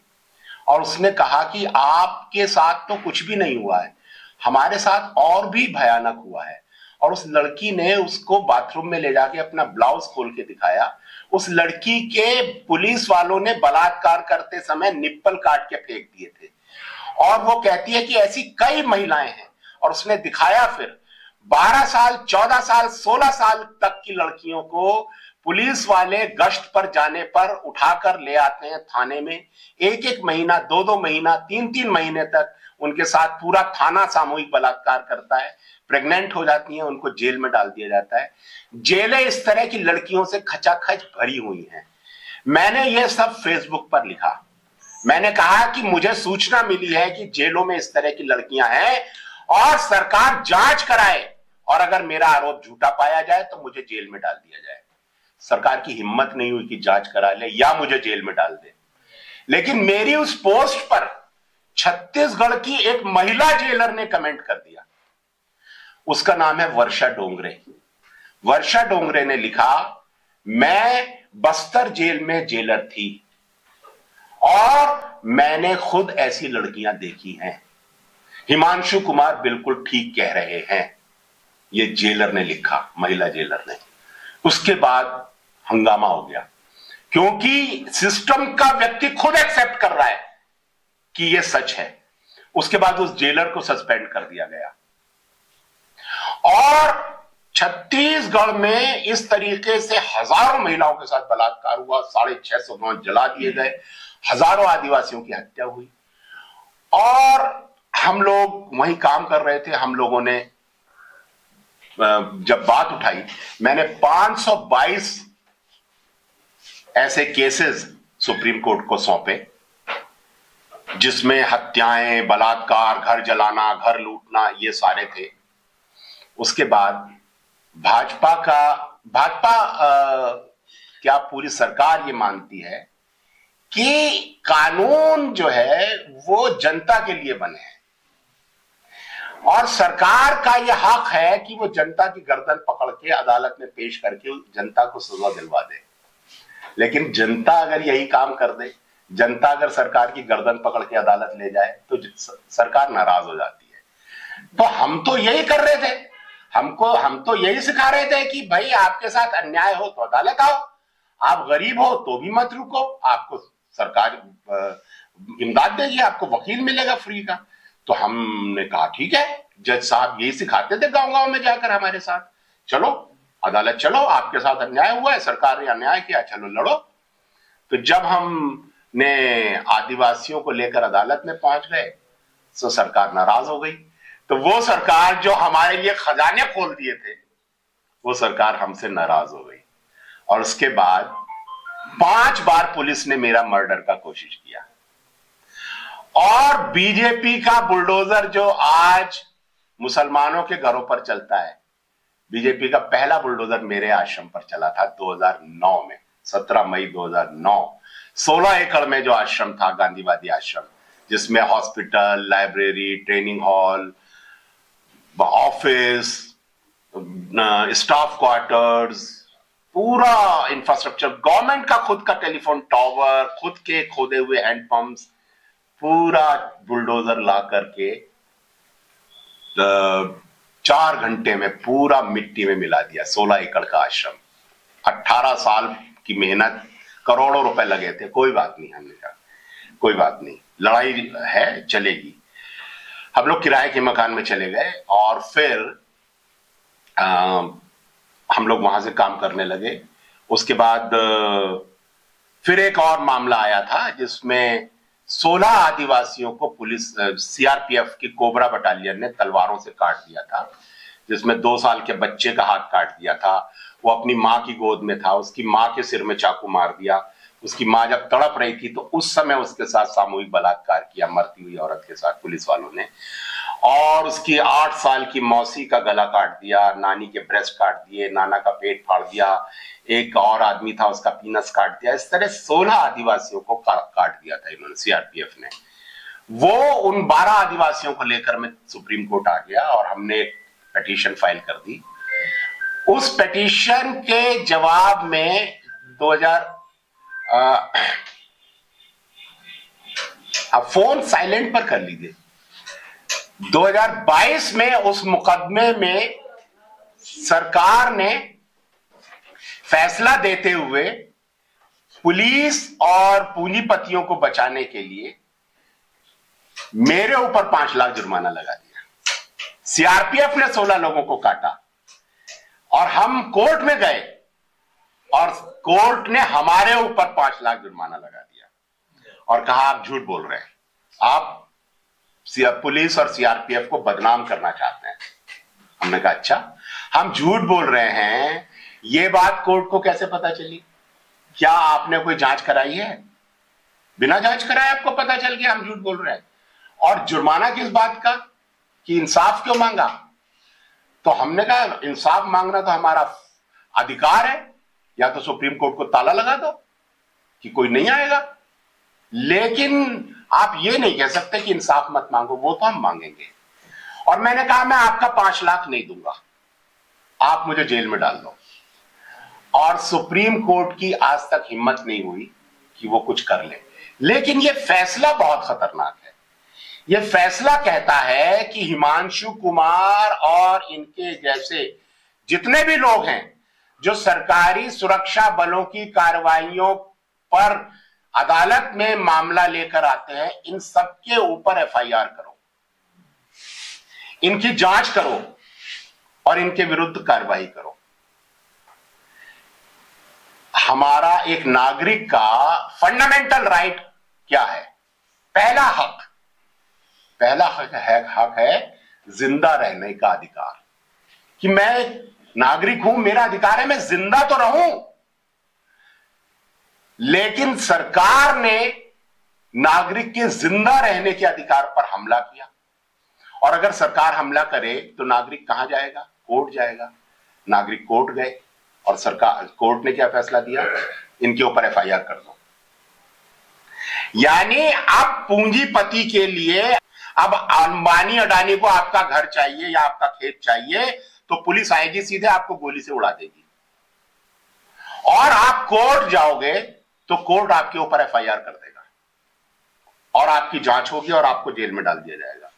और उसने कहा कि आपके साथ तो कुछ भी नहीं हुआ है, हमारे साथ और भी भयानक हुआ है। और उस लड़की ने उसको बाथरूम में ले जाके अपना ब्लाउज खोल के दिखाया। उस लड़की के पुलिस वालों ने बलात्कार करते समय निप्पल काट के फेंक दिए थे, और वो कहती है कि ऐसी कई महिलाएं हैं। और उसने दिखाया फिर 12 साल, 14 साल, 16 साल तक की लड़कियों को पुलिस वाले गश्त पर जाने पर उठाकर ले आते हैं थाने में, एक एक महीना, 2-2 महीना, 3-3 महीने तक उनके साथ पूरा थाना सामूहिक बलात्कार करता है। प्रेग्नेंट हो जाती हैं, उनको जेल में डाल दिया जाता है। जेलें इस तरह की लड़कियों से खचाखच भरी हुई हैं। मैंने यह सब फेसबुक पर लिखा। मैंने कहा कि मुझे सूचना मिली है कि जेलों में इस तरह की लड़कियां हैं और सरकार जांच कराए, और अगर मेरा आरोप झूठा पाया जाए तो मुझे जेल में डाल दिया जाए। सरकार की हिम्मत नहीं हुई कि जांच करा ले या मुझे जेल में डाल दे। लेकिन मेरी उस पोस्ट पर छत्तीसगढ़ की एक महिला जेलर ने कमेंट कर दिया। उसका नाम है वर्षा डोंगरे। वर्षा डोंगरे ने लिखा, मैं बस्तर जेल में जेलर थी और मैंने खुद ऐसी लड़कियां देखी हैं। हिमांशु कुमार बिल्कुल ठीक कह रहे हैं, ये जेलर ने लिखा, महिला जेलर ने। उसके बाद हंगामा हो गया, क्योंकि सिस्टम का व्यक्ति खुद एक्सेप्ट कर रहा है कि यह सच है। उसके बाद उस जेलर को सस्पेंड कर दिया गया। और छत्तीसगढ़ में इस तरीके से हजारों महिलाओं के साथ बलात्कार हुआ, 650 गांव जला दिए गए, हजारों आदिवासियों की हत्या हुई। और हम लोग वहीं काम कर रहे थे। हम लोगों ने जब बात उठाई, मैंने 522 ऐसे केसेस सुप्रीम कोर्ट को सौंपे, जिसमें हत्याएं, बलात्कार, घर जलाना, घर लूटना, ये सारे थे। उसके बाद भाजपा क्या पूरी सरकार ये मानती है कि कानून जो है वो जनता के लिए बने हैं, और सरकार का यह हक है कि वो जनता की गर्दन पकड़ के अदालत में पेश करके जनता को सजा दिलवा दे। लेकिन जनता अगर यही काम कर दे, जनता अगर सरकार की गर्दन पकड़ के अदालत ले जाए, तो सरकार नाराज हो जाती है। तो हम तो यही कर रहे थे, हम तो यही सिखा रहे थे कि भाई आपके साथ अन्याय हो तो अदालत आओ, आप गरीब हो तो भी मत रुको, आपको सरकार इमदाद देगी, आपको वकील मिलेगा फ्री का। तो हमने कहा ठीक है, जज साहब यही सिखाते थे गांव गांव में जाकर हमारे साथ, चलो अदालत चलो, आपके साथ अन्याय हुआ है, सरकार ने अन्याय किया, चलो लड़ो। तो जब हमने आदिवासियों को लेकर अदालत में पहुंच गए तो सरकार नाराज हो गई। तो वो सरकार जो हमारे लिए खजाने खोल दिए थे, वो सरकार हमसे नाराज हो गई। और उसके बाद 5 बार पुलिस ने मेरा मर्डर का कोशिश किया। और बीजेपी का बुलडोजर जो आज मुसलमानों के घरों पर चलता है, बीजेपी का पहला बुलडोजर मेरे आश्रम पर चला था 2009 में, 17 मई 2009। 16 एकड़ में जो आश्रम था, गांधीवादी आश्रम, जिसमें hospital, library, training hall, office, staff quarters, पूरा इंफ्रास्ट्रक्चर, गवर्नमेंट का खुद का टेलीफोन टावर, खुद के खोदे हुए हैंडपंप्स, पूरा बुलडोजर ला करके 4 घंटे में पूरा मिट्टी में मिला दिया 16 एकड़ का आश्रम। 18 साल की मेहनत, करोड़ों रुपए लगे थे, कोई बात नहीं, हमने कहा कोई बात नहीं, लड़ाई है चलेगी। हम लोग किराए के मकान में चले गए और फिर हम लोग वहां से काम करने लगे। उसके बाद फिर एक और मामला आया था जिसमें 16 आदिवासियों को पुलिस सीआरपीएफ की कोबरा बटालियन ने तलवारों से काट दिया था, जिसमें 2 साल के बच्चे का हाथ काट दिया था। वो अपनी माँ की गोद में था, उसकी माँ के सिर में चाकू मार दिया। उसकी माँ जब तड़प रही थी तो उस समय उसके साथ सामूहिक बलात्कार किया, मरती हुई औरत के साथ पुलिस वालों ने। और उसकी 8 साल की मौसी का गला काट दिया, नानी के ब्रेस्ट काट दिए, नाना का पेट फाड़ दिया, एक और आदमी था उसका पीनस काट दिया। इस तरह 16 आदिवासियों को काट दिया था इन्होंने, सीआरपीएफ ने। वो उन 12 आदिवासियों को लेकर मैं सुप्रीम कोर्ट आ गया और हमने पिटीशन फाइल कर दी। उस पिटीशन के जवाब में 2000 आप फोन साइलेंट पर कर लीजिए। 2022 में उस मुकदमे में सरकार ने फैसला देते हुए पुलिस और पूंजीपतियों को बचाने के लिए मेरे ऊपर 5 लाख जुर्माना लगा दिया। सीआरपीएफ ने 16 लोगों को काटा और हम कोर्ट में गए और कोर्ट ने हमारे ऊपर 5 लाख जुर्माना लगा दिया और कहा आप झूठ बोल रहे हैं, आप पुलिस और सीआरपीएफ को बदनाम करना चाहते हैं। हमने कहा अच्छा, हम झूठ बोल रहे हैं, ये बात कोर्ट को कैसे पता चली? क्या आपने कोई जांच कराई है? बिना जांच कराए आपको पता चल गया हम झूठ बोल रहे हैं। और जुर्माना किस बात का, कि इंसाफ क्यों मांगा? तो हमने कहा इंसाफ मांगना तो हमारा अधिकार है, या तो सुप्रीम कोर्ट को ताला लगा दो कि कोई नहीं आएगा, लेकिन आप ये नहीं कह सकते कि इंसाफ मत मांगो, वो तो हम मांगेंगे। और मैंने कहा मैं आपका 5 लाख नहीं दूंगा, आप मुझे जेल में डाल दो। और सुप्रीम कोर्ट की आज तक हिम्मत नहीं हुई कि वो कुछ कर ले। लेकिन ये फैसला बहुत खतरनाक है। ये फैसला कहता है कि हिमांशु कुमार और इनके जैसे जितने भी लोग हैं जो सरकारी सुरक्षा बलों की कार्रवाइयों पर अदालत में मामला लेकर आते हैं, इन सबके ऊपर एफआईआर करो, इनकी जांच करो और इनके विरुद्ध कार्रवाई करो। हमारा एक नागरिक का फंडामेंटल राइट क्या है? पहला हक है जिंदा रहने का अधिकार, कि मैं नागरिक हूं, मेरा अधिकार है मैं जिंदा तो रहूं। लेकिन सरकार ने नागरिक के जिंदा रहने के अधिकार पर हमला किया। और अगर सरकार हमला करे तो नागरिक कहां जाएगा? कोर्ट जाएगा। नागरिक कोर्ट गए और कोर्ट ने क्या फैसला दिया? इनके ऊपर एफआईआर कर दो। यानी अब पूंजीपति के लिए, अब अंबानी अडानी को आपका घर चाहिए या आपका खेत चाहिए तो पुलिस आएगी, सीधे आपको गोली से उड़ा देगी। और आप कोर्ट जाओगे तो कोर्ट आपके ऊपर एफआईआर कर देगा और आपकी जांच होगी और आपको जेल में डाल दिया जाएगा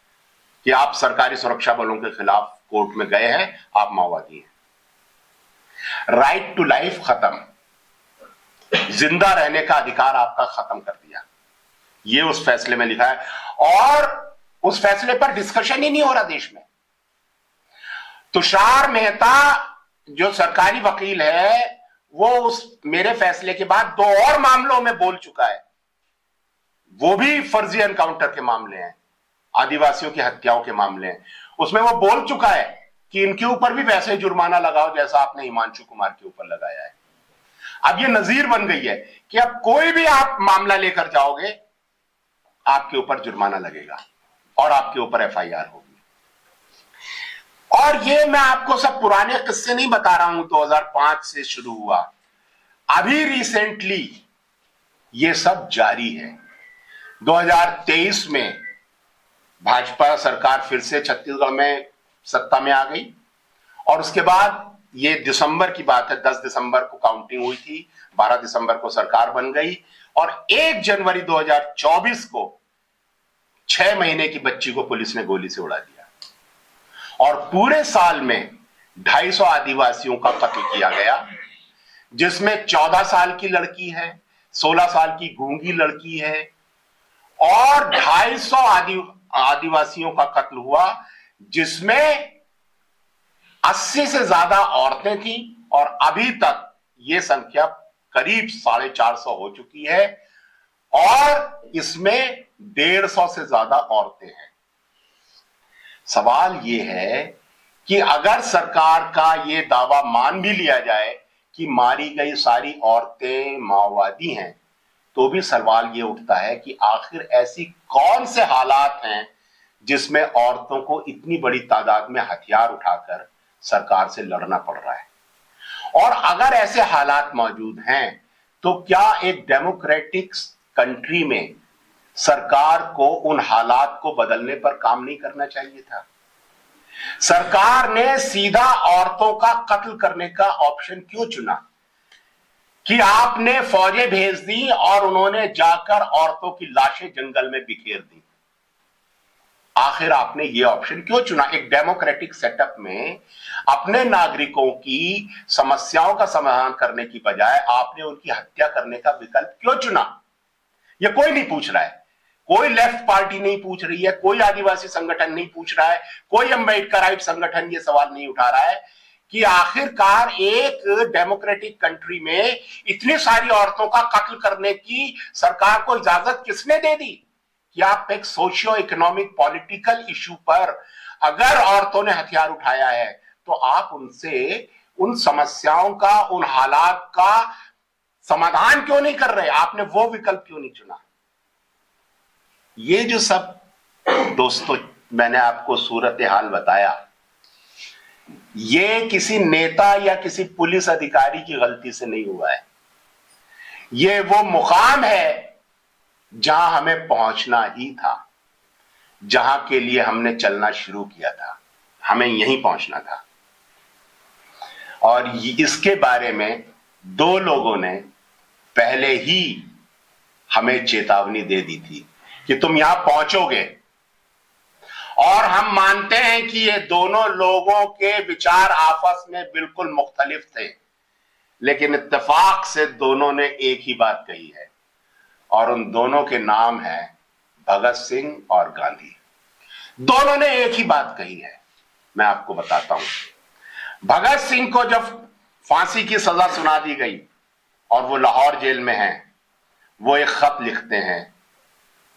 कि आप सरकारी सुरक्षा बलों के खिलाफ कोर्ट में गए हैं, आप माओवादी हैं। राइट टू लाइफ खत्म, जिंदा रहने का अधिकार आपका खत्म कर दिया। ये उस फैसले में लिखा है और उस फैसले पर डिस्कशन ही नहीं हो रहा देश में। तुषार मेहता जो सरकारी वकील है, वो उस मेरे फैसले के बाद 2 और मामलों में बोल चुका है। वो भी फर्जी एनकाउंटर के मामले हैं, आदिवासियों की हत्याओं के मामले हैं। उसमें वो बोल चुका है कि इनके ऊपर भी वैसे जुर्माना लगाओ जैसा आपने हिमांशु कुमार के ऊपर लगाया है। अब ये नजीर बन गई है कि अब कोई भी आप मामला लेकर जाओगे, आपके ऊपर जुर्माना लगेगा और आपके ऊपर एफआईआर होगी। और ये मैं आपको सब पुराने किस्से नहीं बता रहा हूं, 2005 से शुरू हुआ, अभी रिसेंटली ये सब जारी है। 2023 में भाजपा सरकार फिर से छत्तीसगढ़ में सत्ता में आ गई और उसके बाद ये दिसंबर की बात है, 10 दिसंबर को काउंटिंग हुई थी, 12 दिसंबर को सरकार बन गई और 1 जनवरी 2024 को 6 महीने की बच्ची को पुलिस ने गोली से उड़ा दिया। और पूरे साल में 250 आदिवासियों का कत्ल किया गया, जिसमें 14 साल की लड़की है, 16 साल की गूंगी लड़की है और 250 आदिवासियों का कत्ल हुआ, जिसमें 80 से ज्यादा औरतें थीं और अभी तक यह संख्या करीब 450 हो चुकी है और इसमें 150 से ज्यादा औरतें हैं। सवाल यह है कि अगर सरकार का यह दावा मान भी लिया जाए कि मारी गई सारी औरतें माओवादी हैं, तो भी सवाल यह उठता है कि आखिर ऐसी कौन से हालात हैं जिसमें औरतों को इतनी बड़ी तादाद में हथियार उठाकर सरकार से लड़ना पड़ रहा है। और अगर ऐसे हालात मौजूद हैं तो क्या एक डेमोक्रेटिक कंट्री में सरकार को उन हालात को बदलने पर काम नहीं करना चाहिए था? सरकार ने सीधा औरतों का कत्ल करने का ऑप्शन क्यों चुना कि आपने फौजें भेज दी और उन्होंने जाकर औरतों की लाशें जंगल में बिखेर दी? आखिर आपने यह ऑप्शन क्यों चुना? एक डेमोक्रेटिक सेटअप में अपने नागरिकों की समस्याओं का समाधान करने की बजाय आपने उनकी हत्या करने का विकल्प क्यों चुना? यह कोई नहीं पूछ रहा है, कोई लेफ्ट पार्टी नहीं पूछ रही है, कोई आदिवासी संगठन नहीं पूछ रहा है, कोई अम्बेडकराइट संगठन यह सवाल नहीं उठा रहा है कि आखिरकार एक डेमोक्रेटिक कंट्री में इतनी सारी औरतों का कत्ल करने की सरकार को इजाजत किसने दे दी? कि आप एक सोशियो इकोनॉमिक पॉलिटिकल इशू पर अगर औरतों ने हथियार उठाया है तो आप उनसे उन समस्याओं का, उन हालात का समाधान क्यों नहीं कर रहे? आपने वो विकल्प क्यों नहीं चुना? ये जो सब दोस्तों मैंने आपको सूरत हाल बताया, ये किसी नेता या किसी पुलिस अधिकारी की गलती से नहीं हुआ है। ये वो मुकाम है जहां हमें पहुंचना ही था, जहां के लिए हमने चलना शुरू किया था। हमें यहीं पहुंचना था और इसके बारे में दो लोगों ने पहले ही हमें चेतावनी दे दी थी कि तुम यहां पहुंचोगे। और हम मानते हैं कि ये दोनों लोगों के विचार आपस में बिल्कुल मुख्तलिफ थे, लेकिन इत्तेफाक से दोनों ने एक ही बात कही है और उन दोनों के नाम है भगत सिंह और गांधी। दोनों ने एक ही बात कही है। मैं आपको बताता हूं। भगत सिंह को जब फांसी की सजा सुना दी गई और वो लाहौर जेल में हैं, वो एक खत लिखते हैं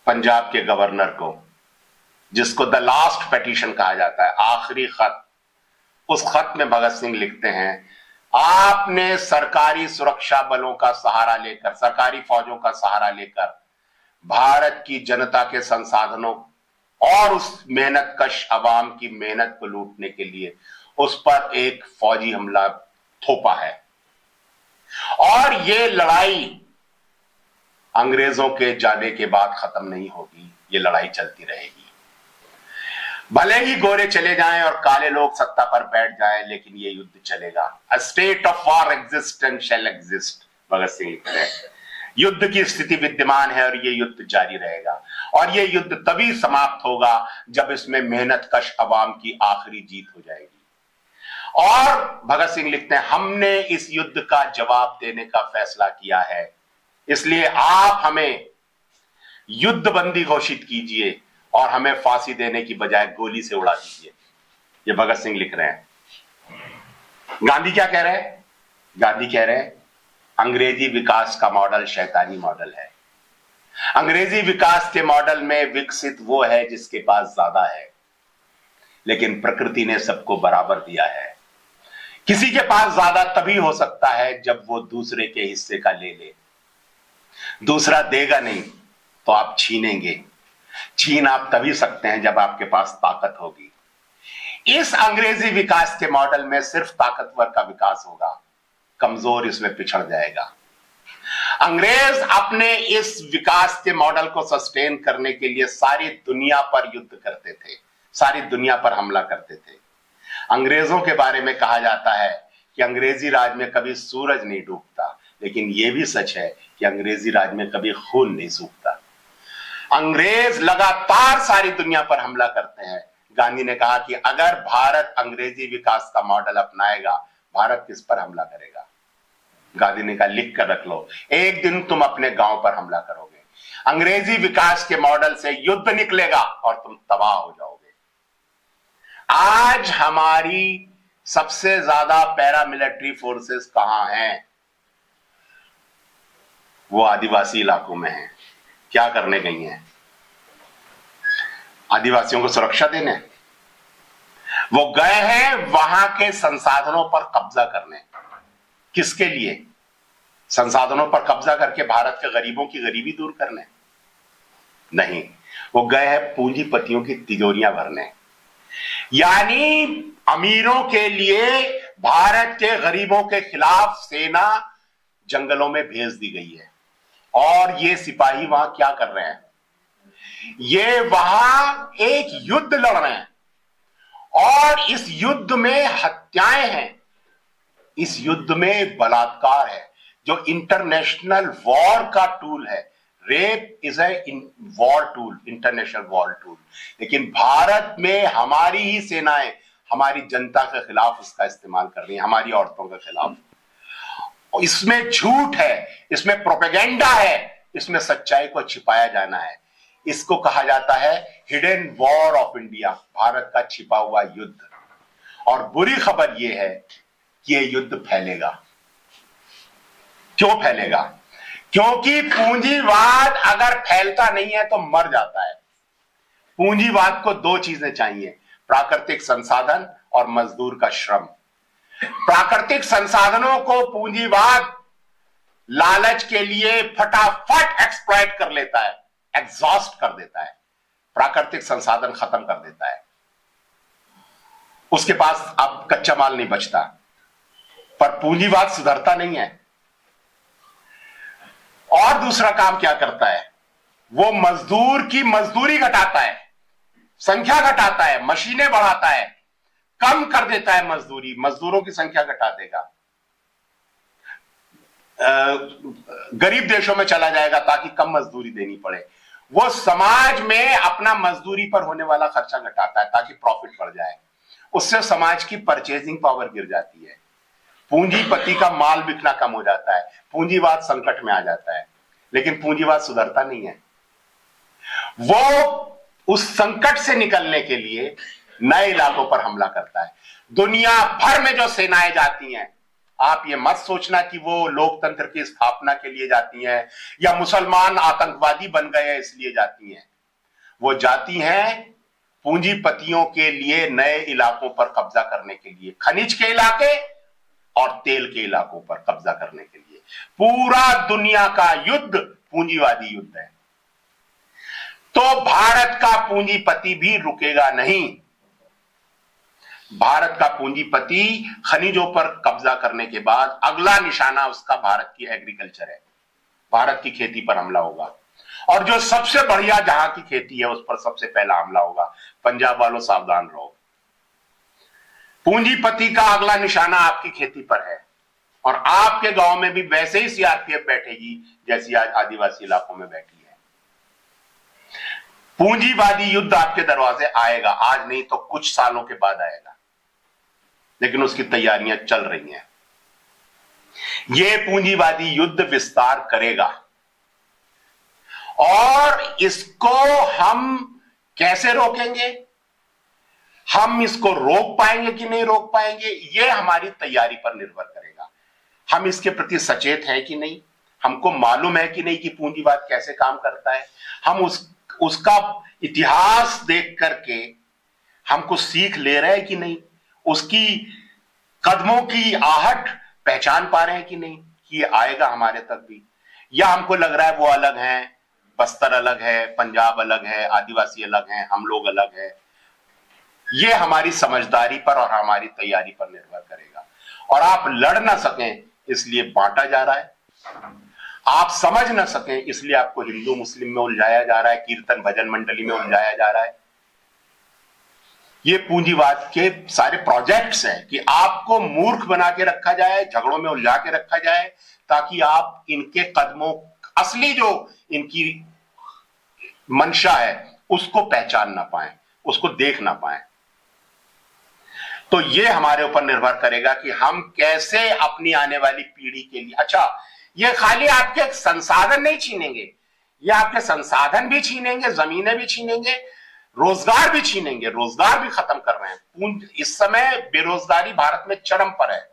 पंजाब के गवर्नर को, जिसको द लास्ट पेटिशन कहा जाता है, आखिरी खत। उस खत में भगत सिंह लिखते हैं, आपने सरकारी सुरक्षा बलों का सहारा लेकर, सरकारी फौजों का सहारा लेकर भारत की जनता के संसाधनों और उस मेहनतकश अवाम की मेहनत को लूटने के लिए उस पर एक फौजी हमला थोपा है और ये लड़ाई अंग्रेजों के जाने के बाद खत्म नहीं होगी, ये लड़ाई चलती रहेगी। भले ही गोरे चले जाएं और काले लोग सत्ता पर बैठ जाएं, लेकिन ये युद्ध चलेगा। A state of war exists and shall exist, Bhagat Singh लिखते हैं। युद्ध की स्थिति विद्यमान है और ये युद्ध जारी रहेगा और ये युद्ध तभी समाप्त होगा जब इसमें मेहनतकश अवाम की आखिरी जीत हो जाएगी। और भगत सिंह लिखते हैं, हमने इस युद्ध का जवाब देने का फैसला किया है, इसलिए आप हमें युद्धबंदी घोषित कीजिए और हमें फांसी देने की बजाय गोली से उड़ा दीजिए। ये भगत सिंह लिख रहे हैं। गांधी क्या कह रहे हैं? गांधी कह रहे हैं, अंग्रेजी विकास का मॉडल शैतानी मॉडल है। अंग्रेजी विकास के मॉडल में विकसित वो है जिसके पास ज्यादा है, लेकिन प्रकृति ने सबको बराबर दिया है। किसी के पास ज्यादा तभी हो सकता है जब वो दूसरे के हिस्से का ले ले। दूसरा देगा नहीं तो आप छीनेंगे। छीन आप तभी सकते हैं जब आपके पास ताकत होगी। इस अंग्रेजी विकास के मॉडल में सिर्फ ताकतवर का विकास होगा, कमजोर इसमें पिछड़ जाएगा। अंग्रेज अपने इस विकास के मॉडल को सस्टेन करने के लिए सारी दुनिया पर युद्ध करते थे, सारी दुनिया पर हमला करते थे। अंग्रेजों के बारे में कहा जाता है कि अंग्रेजी राज में कभी सूरज नहीं डूबता, लेकिन यह भी सच है कि अंग्रेजी राज में कभी खून नहीं सूखता। अंग्रेज लगातार सारी दुनिया पर हमला करते हैं। गांधी ने कहा कि अगर भारत अंग्रेजी विकास का मॉडल अपनाएगा, भारत किस पर हमला करेगा? गांधी ने कहा लिख कर रख लो, एक दिन तुम अपने गांव पर हमला करोगे, अंग्रेजी विकास के मॉडल से युद्ध निकलेगा और तुम तबाह हो जाओगे। आज हमारी सबसे ज्यादा पैरामिलिट्री फोर्सेस कहां हैं? वो आदिवासी इलाकों में हैं। क्या करने गई हैं? आदिवासियों को सुरक्षा देने। वो गए हैं वहां के संसाधनों पर कब्जा करने। किसके लिए? संसाधनों पर कब्जा करके भारत के गरीबों की गरीबी दूर करने? नहीं, वो गए हैं पूंजीपतियों की तिजोरियां भरने। यानी अमीरों के लिए भारत के गरीबों के खिलाफ सेना जंगलों में भेज दी गई है। और ये सिपाही वहां क्या कर रहे हैं? ये वहां एक युद्ध लड़ रहे हैं और इस युद्ध में हत्याएं हैं, इस युद्ध में बलात्कार है, जो इंटरनेशनल वॉर का टूल है। Rape is a war tool, international war tool. लेकिन भारत में हमारी ही सेनाएं हमारी जनता के खिलाफ उसका इस्तेमाल कर रही हैं, हमारी औरतों के खिलाफ। इसमें झूठ है, इसमें प्रोपेगेंडा है, इसमें सच्चाई को छिपाया जाना है। इसको कहा जाता है hidden war of India, Bharat का छिपा हुआ युद्ध। और बुरी खबर यह है कि यह युद्ध फैलेगा। क्यों फैलेगा? क्योंकि पूंजीवाद अगर फैलता नहीं है तो मर जाता है। पूंजीवाद को दो चीजें चाहिए, प्राकृतिक संसाधन और मजदूर का श्रम। प्राकृतिक संसाधनों को पूंजीवाद लालच के लिए फटाफट एक्सप्लॉइट कर लेता है, एग्जॉस्ट कर देता है, प्राकृतिक संसाधन खत्म कर देता है। उसके पास अब कच्चा माल नहीं बचता। पर पूंजीवाद सुधरता नहीं है। और दूसरा काम क्या करता है? वो मजदूर की मजदूरी घटाता है, संख्या घटाता है, मशीनें बढ़ाता है, कम कर देता है मजदूरी, मजदूरों की संख्या घटा देगा, गरीब देशों में चला जाएगा ताकि कम मजदूरी देनी पड़े। वो समाज में अपना मजदूरी पर होने वाला खर्चा घटाता है ताकि प्रॉफिट बढ़ जाए। उससे समाज की परचेजिंग पावर गिर जाती है, पूंजीपति का माल बिकना कम हो जाता है, पूंजीवाद संकट में आ जाता है। लेकिन पूंजीवाद सुधरता नहीं है। वो उस संकट से निकलने के लिए नए इलाकों पर हमला करता है। दुनिया भर में जो सेनाएं जाती हैं, आप ये मत सोचना कि वो लोकतंत्र की स्थापना के लिए जाती हैं या मुसलमान आतंकवादी बन गए हैं इसलिए जाती हैं। वो जाती हैं पूंजीपतियों के लिए नए इलाकों पर कब्जा करने के लिए, खनिज के इलाके और तेल के इलाकों पर कब्जा करने के लिए। पूरा दुनिया का युद्ध पूंजीवादी युद्ध है। तो भारत का पूंजीपति भी रुकेगा नहीं। भारत का पूंजीपति खनिजों पर कब्जा करने के बाद अगला निशाना उसका भारत की एग्रीकल्चर है, भारत की खेती पर हमला होगा। और जो सबसे बढ़िया जहां की खेती है उस पर सबसे पहला हमला होगा। पंजाब वालों सावधान रहो, पूंजीपति का अगला निशाना आपकी खेती पर है। और आपके गांव में भी वैसे ही सीआरपीएफ बैठेगी जैसी आज आदिवासी इलाकों में बैठी है। पूंजीवादी युद्ध आपके दरवाजे आएगा, आज नहीं तो कुछ सालों के बाद आएगा, लेकिन उसकी तैयारियां चल रही हैं। यह पूंजीवादी युद्ध विस्तार करेगा और इसको हम कैसे रोकेंगे, हम इसको रोक पाएंगे कि नहीं रोक पाएंगे, यह हमारी तैयारी पर निर्भर करेगा। हम इसके प्रति सचेत हैं कि नहीं, हमको मालूम है कि नहीं कि पूंजीवाद कैसे काम करता है, हम उसका इतिहास देख करके हमको सीख ले रहे हैं कि नहीं, उसकी कदमों की आहट पहचान पा रहे हैं कि नहीं कि ये आएगा हमारे तक भी, या हमको लग रहा है वो अलग है, बस्तर अलग है, पंजाब अलग है, आदिवासी अलग है, हम लोग अलग है। ये हमारी समझदारी पर और हमारी तैयारी पर निर्भर करेगा। और आप लड़ ना सकें इसलिए बांटा जा रहा है, आप समझ ना सकें इसलिए आपको हिंदू मुस्लिम में उलझाया जा रहा है, कीर्तन भजन मंडली में उलझाया जा रहा है। ये पूंजीवाद के सारे प्रोजेक्ट्स हैं कि आपको मूर्ख बना के रखा जाए, झगड़ों में उलझा के रखा जाए, ताकि आप इनके कदमों, असली जो इनकी मंशा है उसको पहचान ना पाए, उसको देख ना पाए। तो ये हमारे ऊपर निर्भर करेगा कि हम कैसे अपनी आने वाली पीढ़ी के लिए, अच्छा ये खाली आपके संसाधन नहीं छीनेंगे, ये आपके संसाधन भी छीनेंगे, जमीनें भी छीनेंगे, रोजगार भी छीनेंगे, रोजगार भी खत्म कर रहे हैं। इस समय बेरोजगारी भारत में चरम पर है।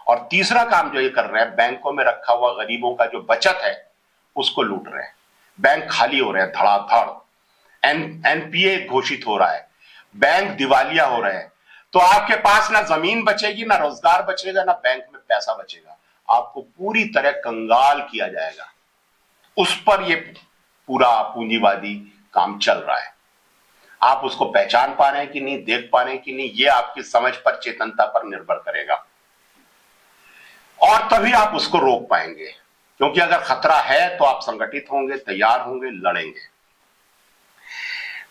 और तीसरा काम जो ये कर रहे हैं, बैंकों में रखा हुआ गरीबों का जो बचत है उसको लूट रहे हैं। बैंक खाली हो रहे हैं धड़ाधड़, एनपीए घोषित हो रहा है, बैंक दिवालिया हो रहे हैं। तो आपके पास ना जमीन बचेगी, ना रोजगार बचेगा, ना बैंक में पैसा बचेगा, आपको पूरी तरह कंगाल किया जाएगा। उस पर ये पूरा पूंजीवादी काम चल रहा है। आप उसको पहचान पा रहे हैं कि नहीं, देख पा रहे हैं कि नहीं, ये आपकी समझ पर, चेतनता पर निर्भर करेगा। और तभी आप उसको रोक पाएंगे, क्योंकि अगर खतरा है तो आप संगठित होंगे, तैयार होंगे, लड़ेंगे।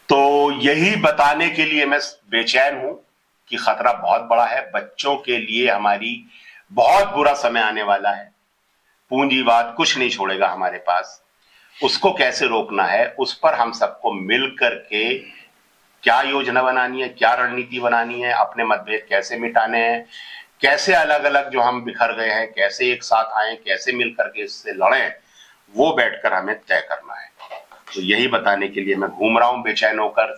तो यही बताने के लिए मैं बेचैन हूं कि खतरा बहुत बड़ा है। बच्चों के लिए हमारी बहुत बुरा समय आने वाला है। पूंजीवाद कुछ नहीं छोड़ेगा हमारे पास। उसको कैसे रोकना है, उस पर हम सबको मिल करके क्या योजना बनानी है, क्या रणनीति बनानी है, अपने मतभेद कैसे मिटाने हैं, कैसे अलग अलग जो हम बिखर गए हैं कैसे एक साथ आए, कैसे मिल करके इससे लड़ें, वो बैठकर हमें तय करना है। तो यही बताने के लिए मैं घूम रहा हूं बेचैन होकर।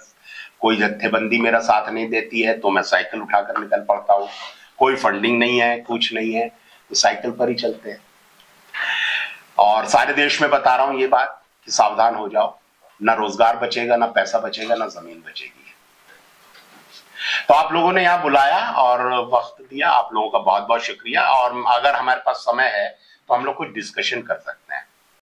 कोई जत्थेबंदी मेरा साथ नहीं देती है तो मैं साइकिल उठाकर निकल पड़ता हूं। कोई फंडिंग नहीं है, कुछ नहीं है, तो साइकिल पर ही चलते हैं। और सारे देश में बता रहा हूं ये बात कि सावधान हो जाओ, ना रोजगार बचेगा, ना पैसा बचेगा, ना जमीन बचेगी। तो आप लोगों ने यहां बुलाया और वक्त दिया, आप लोगों का बहुत बहुत शुक्रिया। और अगर हमारे पास समय है तो हम लोग कुछ डिस्कशन कर सकते हैं।